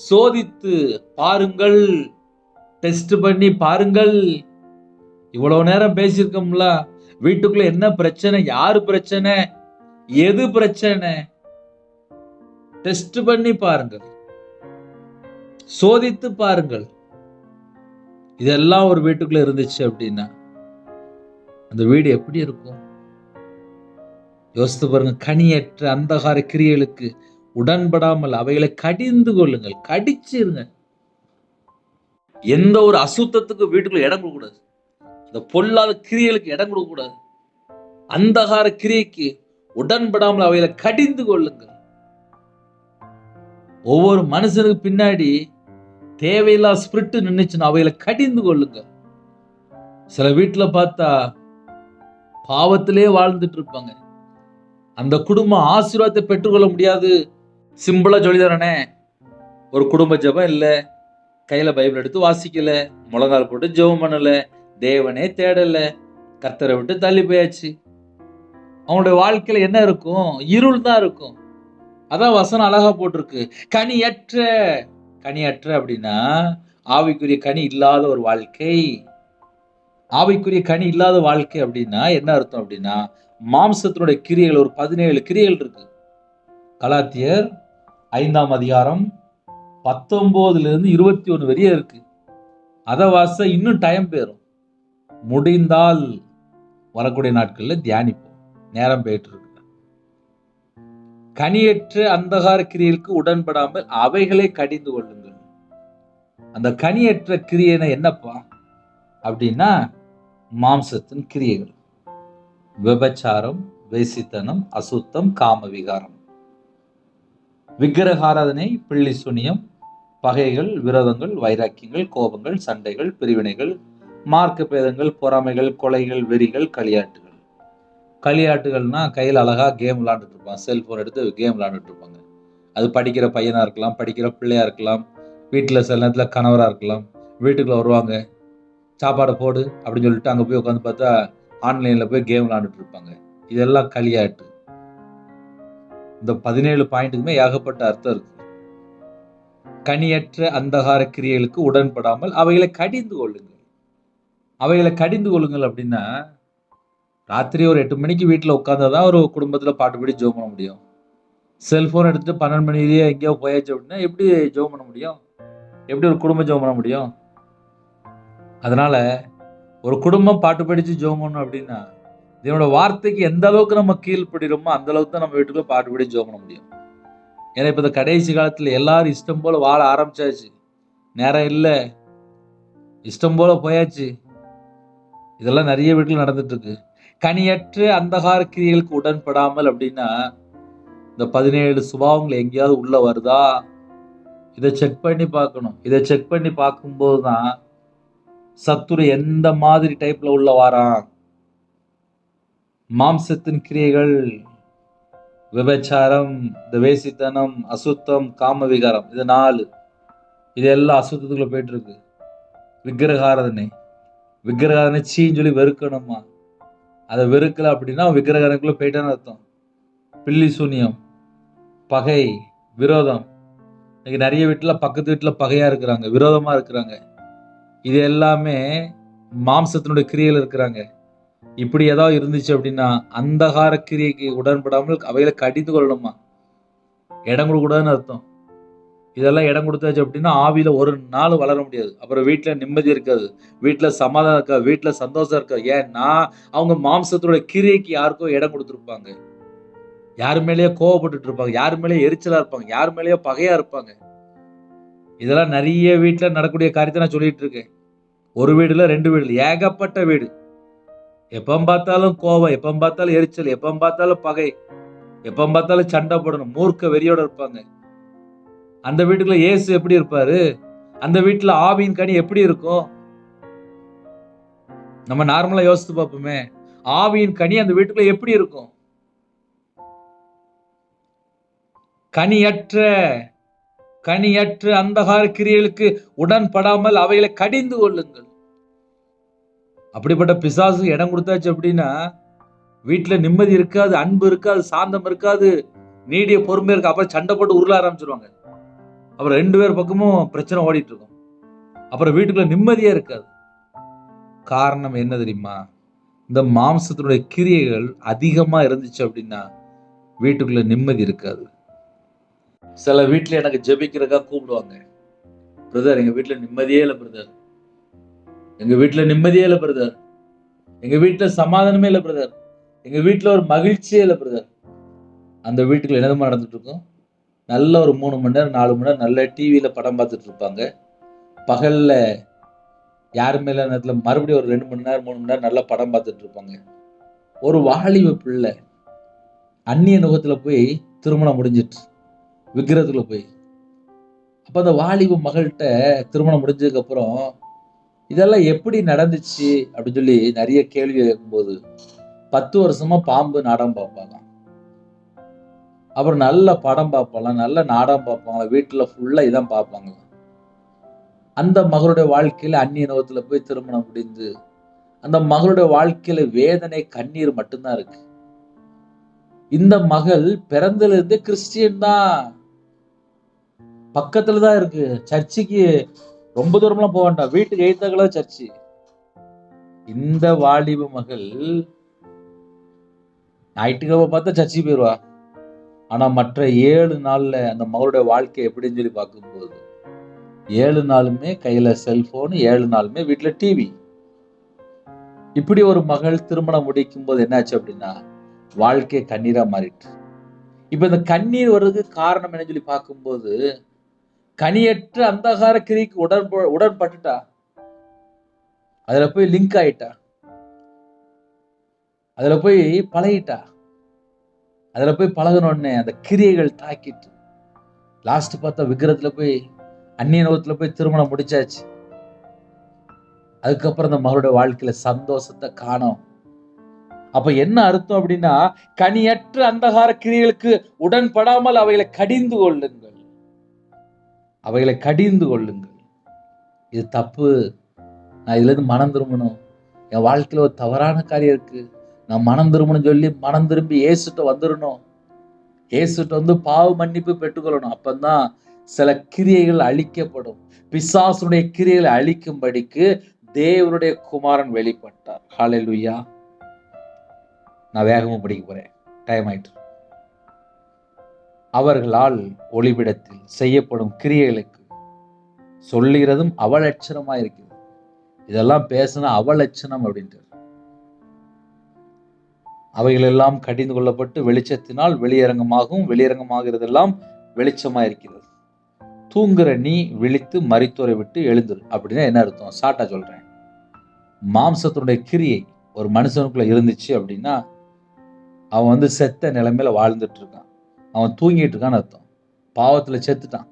சோதித்து பாருங்கள், டெஸ்ட் பண்ணி பாருங்கள். இவ்வளவு நேரம் பேசியிருக்கோம்ல, வீட்டுக்குள்ள என்ன பிரச்சனை, யாரு பிரச்சனை, எது பிரச்சனை, டெஸ்ட் பண்ணி பாருங்கள், சோதித்து பாருங்கள். இதெல்லாம் ஒரு வீட்டுக்குள்ள இருந்துச்சு அப்படின்னா அந்த வீடு எப்படி இருக்கும்? யோசித்து பாருங்க. கனியற்ற அந்தகார கிரியைகளுக்கு உடன்படாமல் அவைகளை கடிந்து கொள்ளுங்கள். கடிச்சிருங்க. எந்த ஒரு அசுத்தத்துக்கு வீட்டுக்குள்ள இடம் கொடுக்க கூடாது. அந்த பொல்லாத கிரியைகளுக்கு இடம் கொடுக்க கூடாது. அந்தகார கிரியைக்கு உடன்படாமல் அவைகளை கடிந்து கொள்ளுங்கள். ஒவ்வொரு மனுஷனுக்கு பின்னாடி தேவையில்லா ஸ்பிரிட் நின்னுச்சுன்னா அவைகளை கடிந்து கொள்ளுங்க. சில வீட்டுல பார்த்தா பாவத்திலே வாழ்ந்துட்டு இருப்பாங்க. அந்த குடும்பம் ஆசீர்வாதத்தை பெற்றுக்கொள்ள முடியாது. சிம்பிளா சொல்லி தரனே, ஒரு குடும்ப ஜெபம் இல்ல, கையில பைபிள் எடுத்து வாசிக்கல, முழங்கால் போட்டு ஜெபம் பண்ணல, தேவனே தேடல, கர்த்தரை விட்டு தள்ளி போயாச்சு. அவங்களுடைய வாழ்க்கையில என்ன இருக்கும்? இருள் தான் இருக்கும். அதான் வசனம் அழகா போட்டிருக்கு. கனியற்ற அப்படின்னா ஆவிக்குரிய கனி இல்லாத ஒரு வாழ்க்கை. ஆவிக்குரிய கனி இல்லாத வாழ்க்கை அப்படின்னா என்ன அர்த்தம் அப்படின்னா, மாம்சத்தினுடைய கிரியைகள் ஒரு 17 கிரியைகள் இருக்கு. கலாத்தியர் 5ஆம் அதிகாரம் 19 21 வரையும் இருக்கு. அதை வாச இன்னும் டைம் போயிடும். முடிந்தால் வரக்கூடிய நாட்கள்ல தியானிப்போம். நேரம் போயிட்டு இருக்கு. கனியற்ற அந்தகார கிரியைகளுக்கு உடன்படாமல் அவைகளை கடிந்து கொள்ளுங்கள். அந்த கனியற்ற கிரியைனா என்னப்பா அப்படின்னா, மாம்சத்தின் கிரியைகள், விபச்சாரம், வேசித்தனம், அசுத்தம், காம விகாரம், விக்கிரகாராதனை, பிள்ளி சுனியம், பகைகள், விரோதங்கள், வைராக்கியங்கள், கோபங்கள், சண்டைகள், பிரிவினைகள், மார்க்க பேதங்கள், பொறாமைகள், கொலைகள், வெறிகள், களியாட்டுகள். களியாட்டுகள்னா கையில் அழகா கேம் விளாண்டுட்டு இருப்பாங்க. செல்போன் எடுத்து கேம் விளாண்டுட்டு இருப்பாங்க. அது படிக்கிற பையனா இருக்கலாம், படிக்கிற பிள்ளையா இருக்கலாம், வீட்டில் சில நேரத்தில் கணவராக இருக்கலாம். வீட்டுக்குள்ள வருவாங்க, சாப்பாடை போடு அப்படின்னு சொல்லிட்டு அங்கே போய் உட்காந்து பார்த்தா ஆன்லைனில் போய் கேம் விளாண்டுட்டு இருப்பாங்க. இதெல்லாம் களியாட்டு. இந்த 17 பாயிண்ட்டுக்குமே ஏகப்பட்ட அர்த்தம் இருக்கு. கனியற்ற அந்தகார கிரியைகளுக்கு உடன்படாமல் அவைகளை கடிந்து கொள்ளுங்கள். அவைகளை கடிந்து கொள்ளுங்கள் அப்படின்னா, ராத்திரி ஒரு 8 மணிக்கு வீட்டில் உட்காந்தாதான் ஒரு குடும்பத்தில் பாட்டு படி ஜெபம் பண்ண முடியும். செல்போன் எடுத்துட்டு 12 மணிலேயே எங்கேயோ போயாச்சு அப்படின்னா எப்படி ஜெபம் பண்ண முடியும்? எப்படி ஒரு குடும்பம் ஜெபம் பண்ண முடியும்? அதனால ஒரு குடும்பம் பாட்டு படிச்சு ஜெபம் பண்ணணும் அப்படின்னா, இதனோட வார்த்தைக்கு எந்த அளவுக்கு நம்ம கீழ்படுறோமோ அந்த அளவுக்கு தான் நம்ம வீட்டுக்குள்ள பாட்டு படி ஜெபம் பண்ண முடியும். ஏன்னா இப்ப இந்த கடைசி காலத்துல எல்லாரும் இஷ்டம் போல வாழ ஆரம்பிச்சாச்சு. நேரம் இல்லை, இஷ்டம் போல போயாச்சு. இதெல்லாம் நிறைய வீட்டுல நடந்துட்டு இருக்கு. கனியற்ற அந்தகார கிரியைகளுக்கு உடன்படாமல் அப்படின்னா, இந்த 17 சுபாவங்கள் எங்கேயாவது உள்ள வருதா? இதை செக் பண்ணி பார்க்கணும். இதை செக் பண்ணி பார்க்கும்போது தான் சத்துரு எந்த மாதிரி டைப்ல உள்ள வாரான்? மாம்சத்தின் கிரியைகள், விபச்சாரம், இந்த வேசித்தனம், அசுத்தம், காம விகாரம், இது 4. இது எல்லாம் அசுத்தத்துக்குள்ள போயிட்டு இருக்கு. விக்கிரகாராதனை, விக்கிரகாராதனை சீன்னு சொல்லி வெறுக்கணுமா? அதை வெறுக்கல அப்படின்னா விக்கிரகாரனுக்குள்ள போயிட்டான்னு அர்த்தம். பில்லி சூனியம், பகை, விரோதம். இன்னைக்கு நிறைய வீட்டில் பக்கத்து வீட்டில் பகையா இருக்கிறாங்க, விரோதமா இருக்கிறாங்க. இது எல்லாமே மாம்சத்தினுடைய கிரியையில் இருக்கிறாங்க. இப்படி ஏதாவது இருந்துச்சு அப்படின்னா அந்தகார கிரியைக்கு உடன்படாமல் அவைகளை கடிந்து கொள்ளணுமா? இடம் கொடுக்கூடாதுன்னு அர்த்தம். இதெல்லாம் இடம் கொடுத்தாச்சு அப்படின்னா ஆவியில ஒரு நாள் வளர முடியாது. அப்புறம் வீட்டில் நிம்மதி இருக்காது, வீட்டில் சமாதானம் இருக்காது, வீட்டில் சந்தோஷம் இருக்காது. ஏன்னா அவங்க மாம்சத்தோட கிரியைக்கு யாருக்கோ இடம் கொடுத்துருப்பாங்க, யாரு மேலேயோ கோவப்பட்டு இருப்பாங்க, யாரு மேலேயோ எரிச்சலா இருப்பாங்க, யாரு மேலேயோ பகையா இருப்பாங்க. இதெல்லாம் நிறைய வீட்டில் நடக்கக்கூடிய காரியத்தை நான் சொல்லிட்டு இருக்கேன். ஒரு வீடுல 2 வீடு, ஏகப்பட்ட வீடு. எப்ப பார்த்தாலும் கோபம், எப்ப பார்த்தாலும் எரிச்சல், எப்ப பார்த்தாலும் பகை, எப்ப பார்த்தாலும் சண்டை போடணும், மூர்க்க வெறியோட இருப்பாங்க. அந்த வீட்டுக்குள்ள இயேசு எப்படி இருப்பாரு? அந்த வீட்டுல ஆவியின் கனி எப்படி இருக்கும்? நம்ம நார்மலா யோசித்து பார்ப்போமே, ஆவியின் கனி அந்த வீட்டுக்குள்ள எப்படி இருக்கும்? கனியற்ற அந்தகார கிரியைகளுக்கு உடன்படாமல் அவைகளை கடிந்து கொள்ளுங்கள். அப்படிப்பட்ட பிசாசு இடம் கொடுத்தாச்சு அப்படின்னா வீட்டுல நிம்மதி இருக்காது, அன்பு இருக்காது, சாந்தம் இருக்காது, நீடிய பொறுமை இருக்கு. அப்புறம் சண்டை போட்டு உருள ஆரம்பிச்சிருவாங்க. அப்புறம் 2 பேர் பக்கமும் பிரச்சனை ஓடிட்டு இருக்கும். அப்புறம் வீட்டுக்குள்ள நிம்மதியே இருக்காது. காரணம் என்ன தெரியுமா? இந்த மாம்சத்தினுடைய கிரியைகள் அதிகமா இருந்துச்சு அப்படின்னா வீட்டுக்குள்ள நிம்மதி இருக்காது. சில வீட்டுல எனக்கு ஜெபிக்கிறதுக்காக கூப்பிடுவாங்க. பிரதர், எங்க வீட்டுல நிம்மதியே இல்லை பிரதர், எங்க வீட்டுல நிம்மதியே இல்லை பிரதர், எங்க வீட்டுல சமாதானமே இல்லை பிரதர், எங்க வீட்டுல ஒரு மகிழ்ச்சியே இல்லை பிரதர். அந்த வீட்டுக்குள்ள என்னதுமா நடந்துட்டு இருக்கும்? நல்ல ஒரு 3 மணி நேரம் 4 மணி நேரம் நல்ல டிவியில படம் பார்த்துட்டு இருப்பாங்க. பகல்ல யாருமே இல்லாத நேரத்துல மறுபடியும் ஒரு 2 மணி நேரம் 3 மணி நேரம் நல்லா படம் பார்த்துட்டு இருப்பாங்க. ஒரு வாலிப பிள்ளை அந்நிய நுகத்துல போய் திருமணம் முடிஞ்சிட்டு விக்கிரகத்துல போய், அப்ப அந்த வாலிப மகள்கிட்ட திருமணம் முடிஞ்சதுக்கு அப்புறம் இதெல்லாம் எப்படி நடந்துச்சு அப்படின்னு சொல்லி நிறைய கேள்வி கேட்கும்போது 10 வருஷமா பாம்பு நாடகம் பார்ப்பாங்க, அப்புறம் நல்ல படம் பார்ப்பாங்களாம், நல்ல நாடகம் பார்ப்பாங்களா, வீட்டுல ஃபுல்லா இதான் பார்ப்பாங்க. அந்த மகளுடைய வாழ்க்கையில அந்நிய நோகத்துல போய் திருமணம் முடிந்து அந்த மகளுடைய வாழ்க்கையில வேதனை கண்ணீர் மட்டும்தான் இருக்கு. இந்த மகள் பிறந்தல இருந்து கிறிஸ்டியன் தான், பக்கத்துலதான் இருக்கு, சர்ச்சுக்கு ரொம்ப தூரம்லாம் போக வேண்டாம், வீட்டுக்கு எய்த்தாக்கள சர்ச்சு. இந்த வாலிப மகள் ஞாயிற்றுக்கிழமை பார்த்தா சர்ச்சுக்கு போயிடுவா. ஆனா மற்ற 7 நாள்ல அந்த மகளுடைய வாழ்க்கை எப்படின்னு சொல்லி பார்க்கும்போது 7 நாளுமே கையில செல்போன், 7 நாளுமே வீட்டுல டிவி. இப்படி ஒரு மகள் திருமணம் முடிக்கும் போது என்னாச்சு அப்படின்னா வாழ்க்கை கண்ணீரா மாறிட்டு. இப்ப இந்த கண்ணீர் வர்றதுக்கு காரணம் என்ன சொல்லி பார்க்கும்போது கனியற்ற அந்தகார கிரிக்கு உடன்பட்டுட்டா, அதுல போய் லிங்க் ஆயிட்டா, அதுல போய் பழகிட்டா. அதுல போய் பழகணும்னே அந்த கிரியைகள் தாக்கிட்டு லாஸ்ட் பார்த்தா விக்கிரத்துல போய் அந்நிய நோகத்துல போய் திருமணம் முடிச்சாச்சு. அதுக்கப்புறம் அந்த மகளுடைய வாழ்க்கையில சந்தோஷத்தை காணோம். அப்ப என்ன அர்த்தம் அப்படின்னா கனியற்ற அந்தகார கிரியைகளுக்கு உடன்படாமல் அவைகளை கடிந்து கொள்ளுங்கள், அவைகளை கடிந்து கொள்ளுங்கள். இது தப்பு, நான் இதுல இருந்து மனம் திரும்பணும், என் வாழ்க்கையில ஒரு தவறான காரியம் இருக்கு, நான் மனம் திரும்பணும் சொல்லி மனம் திரும்பி இயேசுட்ட வந்துடணும், இயேசுட்ட வந்து பாவ மன்னிப்பு பெற்றுக்கொள்ளணும். அப்பதான் சில கிரியைகள் அழிக்கப்படும். பிசாசுடைய கிரியைகளை அழிக்கும்படிக்கு தேவனுடைய குமாரன் வெளிப்பட்டார். ஹல்லேலூயா. நான் வேகமா படிக்க போறேன், டைம் ஆயிட்டு. அவர்களால் ஒளிபிடத்தில் செய்யப்படும் கிரியைகளுக்கு சொல்லுகிறதும் அவலட்சணமா இருக்குது. இதெல்லாம் பேசினா அவலட்சணம் அப்படின்ட்டு. அவைகள் எல்லாம் கடிந்து கொள்ளப்பட்டு வெளிச்சத்தினால் வெளியரங்கமாகவும் வெளியரங்கமாகிறதெல்லாம் வெளிச்சமா இருக்கிறது. தூங்குற நீ விழித்து மரித்தோரை விட்டு எழுந்துரு. அப்படின்னா என்ன அர்த்தம்? சாட்டா சொல்றேன். மாம்சத்தினுடைய கிரியை ஒரு மனுஷனுக்குள்ள இருந்துச்சு அப்படின்னா அவன் வந்து செத்த நிலைமையில வாழ்ந்துட்டு இருக்கான், அவன் தூங்கிட்டு இருக்கான்னு அர்த்தம். பாவத்துல செத்துட்டான்,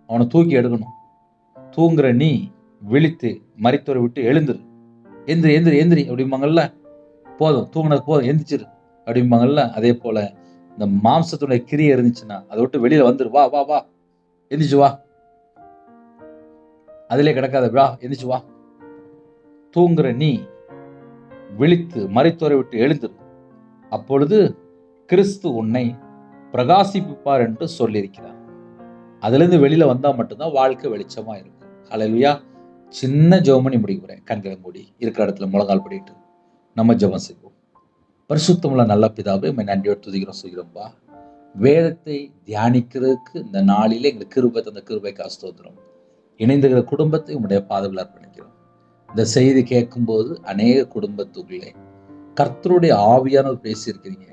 அவனை தூக்கி எடுக்கணும். தூங்குற நீ விழித்து மரித்தோரை விட்டு எழுந்துரு, எந்திரி எந்திரி எந்திரி அப்படிம்பாங்கல்ல, போதும் தூங்கினது போதும் எந்திரிச்சிரு அப்படிம்பாங்கல்ல. அதே போல இந்த மாம்சத்துடைய கிரியை இருந்துச்சுன்னா அதை விட்டு வெளியில வந்துரு, வா வா வா, எந்திரிச்சு வா, அதிலே கிடக்காத, வா எந்திரிச்சு வா. தூங்குற நீ விழித்து மரித்தோரை விட்டு எழுந்துரு, அப்பொழுது கிறிஸ்து உன்னை பிரகாசிப்பார் என்று சொல்லியிருக்கிறார். அதுல இருந்து வெளியில வந்தா மட்டும்தான் வாழ்க்கை வெளிச்சமா இருக்கும். ஹல்லேலூயா. சின்ன ஜெபம் பண்ணி முடிக்கிறேன். கண்களை மூடி இருக்கிற இடத்துல முழங்கால் படிட்டு நம்ம ஜெபம் செய்வோம். பரிசுத்தமுள்ள நல்ல பிதாவே, உம்மை நன்றியோடு துதிக்கிறோம் சொல்கிறோம்பா. வேதத்தை தியானிக்கிறதுக்கு இந்த நாளிலே எங்களுக்கு கிருபை தந்த கிருபைக்காக ஸ்தோத்திரம். இணைந்துகிற குடும்பத்தை உம்முடைய பாதத்தில் அர்ப்பணிக்கிறோம். இந்த செய்தி கேட்கும்போது அநேக குடும்பத்துக்குள்ளே கர்த்தருடைய ஆவியானவர் பேசியிருக்கிறீங்க.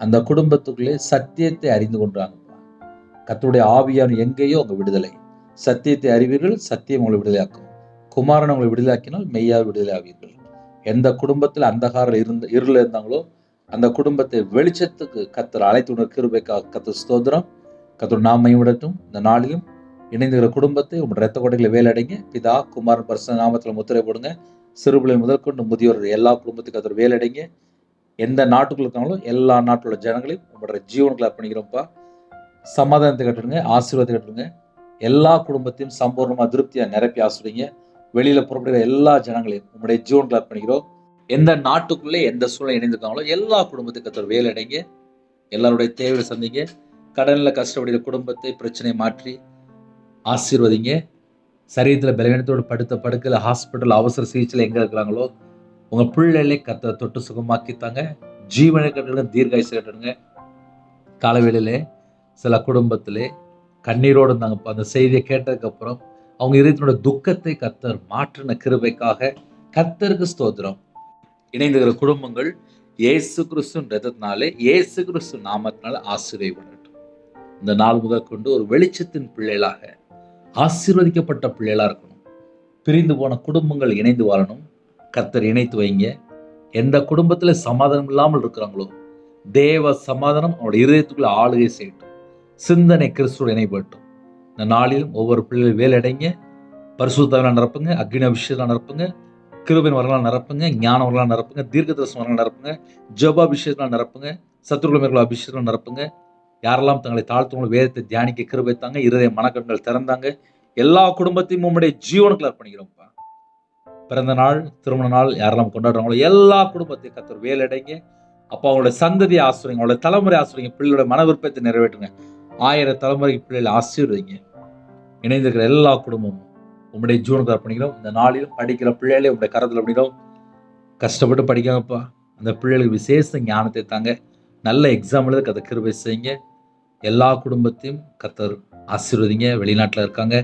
அந்த குடும்பத்துக்குள்ளே சத்தியத்தை அறிந்து கொண்டாங்கப்பா. கர்த்தருடைய ஆவியான எங்கேயோ அங்க விடுதலை. சத்தியத்தை அறிவீர்கள், சத்தியம் உங்களை விடுதலையாக்கும். குமாரன் உங்களை விடுதலையாக்கினால் மெய்யாக விடுதலை ஆவீர்கள். எந்த குடும்பத்தில் அந்தகாரம் இருள் இருந்தாங்களோ அந்த குடும்பத்தை வெளிச்சத்துக்கு கர்த்தர் அழைத்து உணர் கிருபைக்காக கர்த்தர் ஸ்தோத்திரம். கர்த்தர் நாம மைமைப்படட்டும். இந்த நாளிலும் இணைந்துகிற குடும்பத்தை உங்களுடைய இரத்த கொடைகளை வேலடைங்க. பிதா குமாரன் பரிசுத்த நாமத்தில் முத்திரை போடுங்க. சிறுபிள்ளை முதற்கொண்டு முதியோர் எல்லா குடும்பத்துக்கும் கர்த்தர் வேலடைங்க. எந்த நாட்டுக்குள்ள இருக்காங்களோ எல்லா நாட்டுள்ள ஜனங்களையும் உங்களுடைய ஜீவனுக்குள்ள அர்ப்பணிக்கிறோம்ப்பா. சமாதானத்தை கட்டுடுங்க, ஆசீர்வாதத்தை கட்டுடுங்க. எல்லா குடும்பத்தையும் சம்பூர்ணமா திருப்தியா நிரப்பி ஆசிரியங்க. வெளியில புறப்படுகிற எல்லா ஜனங்களையும் உங்களுடைய ஜீவனுக்குள்ள அர்ப்பணிக்கிறோம். எந்த நாட்டுக்குள்ளே எந்த சூழலை இணைந்திருக்காங்களோ எல்லா குடும்பத்துக்கு கர்த்தர் வேலடைங்க. எல்லாருடைய தேவையை சந்திங்க. கடன்ல கஷ்டப்படுகிற குடும்பத்தை பிரச்சனையை மாற்றி ஆசீர்வதிங்க. சரீரத்தில் பலவீனத்தோடு படுத்த படுக்கையில் ஹாஸ்பிட்டல் அவசர சிகிச்சையில் எங்கே இருக்கிறாங்களோ உங்கள் பிள்ளைகளை கர்த்தர் தொட்டு சுகமாக்கித்தாங்க. ஜீவனை கட்டுடுங்க, தீர்காயுசை கட்டுடுங்க. காலவேளையிலே சில குடும்பத்திலே கண்ணீரோடு இருந்தாங்கப்பா. அந்த செய்தியை கேட்டதுக்கப்புறம் அவங்க இதயத்தினோட துக்கத்தை கர்த்தர் மாற்றின கிருபைக்காக கர்த்தருக்கு ஸ்தோத்திரம். இணைந்துகிற குடும்பங்கள் இயேசு கிறிஸ்துவின் இரத்தத்தினாலே இயேசு கிறிஸ்து நாமத்தினால ஆசீர்வதிக்கப்படட்டும். இந்த நாள் முதல் கொண்டு ஒரு வெளிச்சத்தின் பிள்ளைகளாக ஆசீர்வதிக்கப்பட்ட பிள்ளைகளா இருக்கணும். பிரிந்து போன குடும்பங்கள் இணைந்து வாழணும். கர்த்தர் இணைத்து வைங்க. எந்த குடும்பத்தில் சமாதானம் இல்லாமல் இருக்கிறாங்களோ தேவ சமாதானம் அவருடைய இதயத்துக்குள்ள ஆளுகை செய்யட்டும். சிந்தனை கிறிஸ்துவோடு இணைப்பட்டும். இந்த நாளிலும் ஒவ்வொரு பிள்ளைகளும் வேலடைங்க. பரிசுத்தாவினால் நிரப்புங்க, அக்னி அபிஷேகத்தால் நிரப்புங்க, கிருபையின் வரங்களால் நிரப்புங்க, ஞான வரங்களால் நிரப்புங்க, தீர்க்கதரிசன வரங்களால் நிரப்புங்க, ஜெப அபிஷேகத்தால் நிரப்புங்க, சத்துருக்களை மேற்கொள்ள அபிஷேகத்தால் நிரப்புங்க. யாரெல்லாம் தங்களை தாழ்த்துவங்களோ வேதத்தை தியானிக்க கிருபை தாங்க. இருதய மனக்கண்கள் திறந்தாங்க. எல்லா குடும்பத்தையும் உம்முடைய ஜீவனுக்குள்ள அர்ப்பணிக்கிறோம்ப்பா. பிறந்த நாள், திருமண நாள் யாரெல்லாம் கொண்டாடுறாங்களோ எல்லா குடும்பத்தையும் கர்த்தர் வேலடைங்க. அப்போ அவங்களுடைய சந்ததியை ஆசிரியங்க, அவங்களுடைய தலைமுறை ஆசிரியங்க, பிள்ளையோட மன விருப்பத்தை நிறைவேற்றுங்க. 1000 தலைமுறைக்கு பிள்ளைகளை ஆசீர்வதிங்க. இணைந்திருக்கிற எல்லா குடும்பமும் உங்களுடைய ஜீவனுக்கு அர்ப்பணிக்கிறோம். இந்த நாளிலும் படிக்கிற பிள்ளைகளை உங்களுடைய கரத்தில் அப்படிக்கிறோம். கஷ்டப்பட்டு படிக்காங்கப்பா. அந்த பிள்ளைகளுக்கு விசேஷ ஞானத்தை தாங்க. நல்ல எக்ஸாம் எழுத கர்த்தர் கிருபை செய்யுங்க. எல்லா குடும்பத்தையும் கர்த்தர் ஆசீர்வதிங்க. வெளிநாட்டில் இருக்காங்க,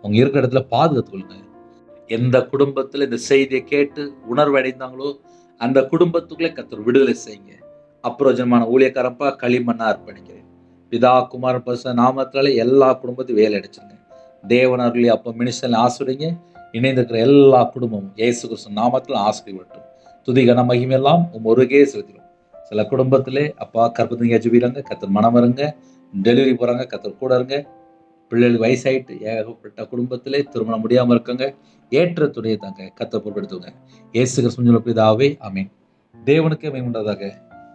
அவங்க இருக்கிற இடத்துல பாதுகாத்துக் கொள்ளுங்க. எந்த குடும்பத்தில் இந்த செய்தியை கேட்டு உணர்வு அடைந்தாங்களோ அந்த குடும்பத்துக்குள்ளே கர்த்தர் விடுதலை செய்யுங்க. அப்பிரயோஜனமான ஊழியக்காரப்பா களிமண்ணா அர்ப்பணிக்கிறேன். பிதா குமாரன் பரிசுத்த நாமத்தினாலே எல்லா குடும்பத்தையும் வேலை அடிச்சுங்க. தேவனர்களே அப்போ மினிஸ்டர்ல ஆசிரியங்க. இணைந்திருக்கிற எல்லா குடும்பமும் இயேசு கிறிஸ்து நாமத்தில் ஆசீர்வதிக்கட்டும். துதி கன மகிமை எல்லாம் ஒருகே செலுத்திடும். சில குடும்பத்திலே அப்பா கற்பத்திங்க ஜெபிக்கிறாங்க, கர்த்தர் மனம் இருங்க. டெலிவரி போறாங்க, கர்த்தர் கூட இருங்க. பிள்ளைகளுக்கு வயசாயிட்டு ஏகப்பட்ட குடும்பத்திலே திருமணம் முடியாமல் இருக்காங்க. ஏற்ற துணையை தாங்க கர்த்தர் பொறுப்பெடுத்துங்க. இயேசு கிறிஸ்து பிதாவே ஆமென். தேவனுக்கே மகிமை உண்டாதாக.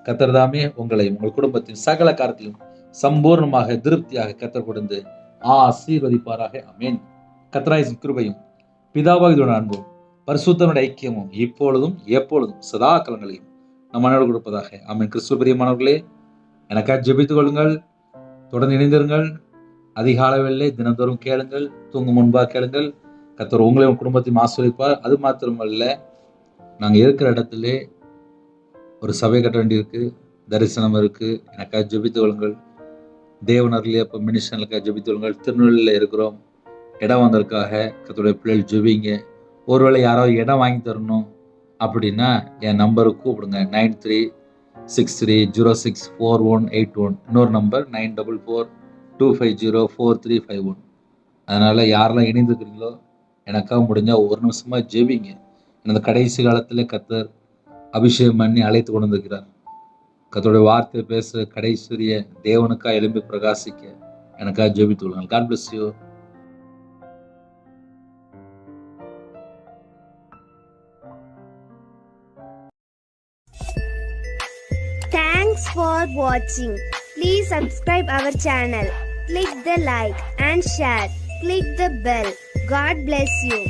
கர்த்தர் தாமே உங்களை உங்கள் குடும்பத்தின் சகல காரியத்திலும் சம்பூர்ணமாக திருப்தியாக கர்த்தர் கொடுத்து ஆசீர்வதிப்பாராக. ஆமென். கர்த்தராகிய கிருபையும் பிதாவாகிய அன்பும் பரிசுத்தனுடைய ஐக்கியமும் இப்பொழுதும் எப்பொழுதும் சதா காலங்களையும் நம் மனோடு கொடுப்பதாக. ஆமென். கிறிஸ்துவ பிரியமானவர்களே, எனக்காக ஜெபித்துக் கொள்ளுங்கள். தொடர்ந்து இணைந்திருங்கள். அதிகாலை வேளையிலே தினந்தோறும் கேளுங்கள். தூங்கும் முன்பாக கேளுங்கள். கர்த்தர் உங்களையும் குடும்பத்தையும் ஆசீர்வதிப்பார். அது மாத்திரமல்ல, நாங்கள் இருக்கிற இடத்துல ஒரு சபை கட்ட வேண்டியிருக்கு, தரிசனம் இருக்கு. எனக்காக ஜெபித்துக் கொள்ளுங்கள். தேவனர்களே அப்போ மினிஸ்டர்களுக்காக ஜெபித்துக் கொள்ளுங்கள். திருநெல்வேலியில் இருக்கிறோம், இடம் வந்ததுக்காக கர்த்தருடைய பிள்ளைகள் ஜெபிங்க. ஒருவேளை யாராவது இடம் வாங்கி தரணும் அப்படின்னா என் நம்பருக்கு கூப்பிடுங்க. 9363064181. இன்னொரு நம்பர் 9442504351. அதனால் யாரெல்லாம் இணைந்துக்கிறீங்களோ எனக்காக முடிஞ்சால் ஒரு நிமிஷமாக ஜெபிங்க. இந்த கடைசி காலத்தில் கர்த்தர் அபிஷேகம் பண்ணி அழைத்து கொண்டு வந்திருக்கிறார். கர்த்தருடைய வார்த்தை பேச கடைசிய தேவனுக்காக எழும்பி பிரகாசிக்க எனக்காக ஜெபித்துக் கொள்ளுங்கள். God bless you. Thanks for watching. Please subscribe our channel. Click the like and share. Click the bell. God bless you.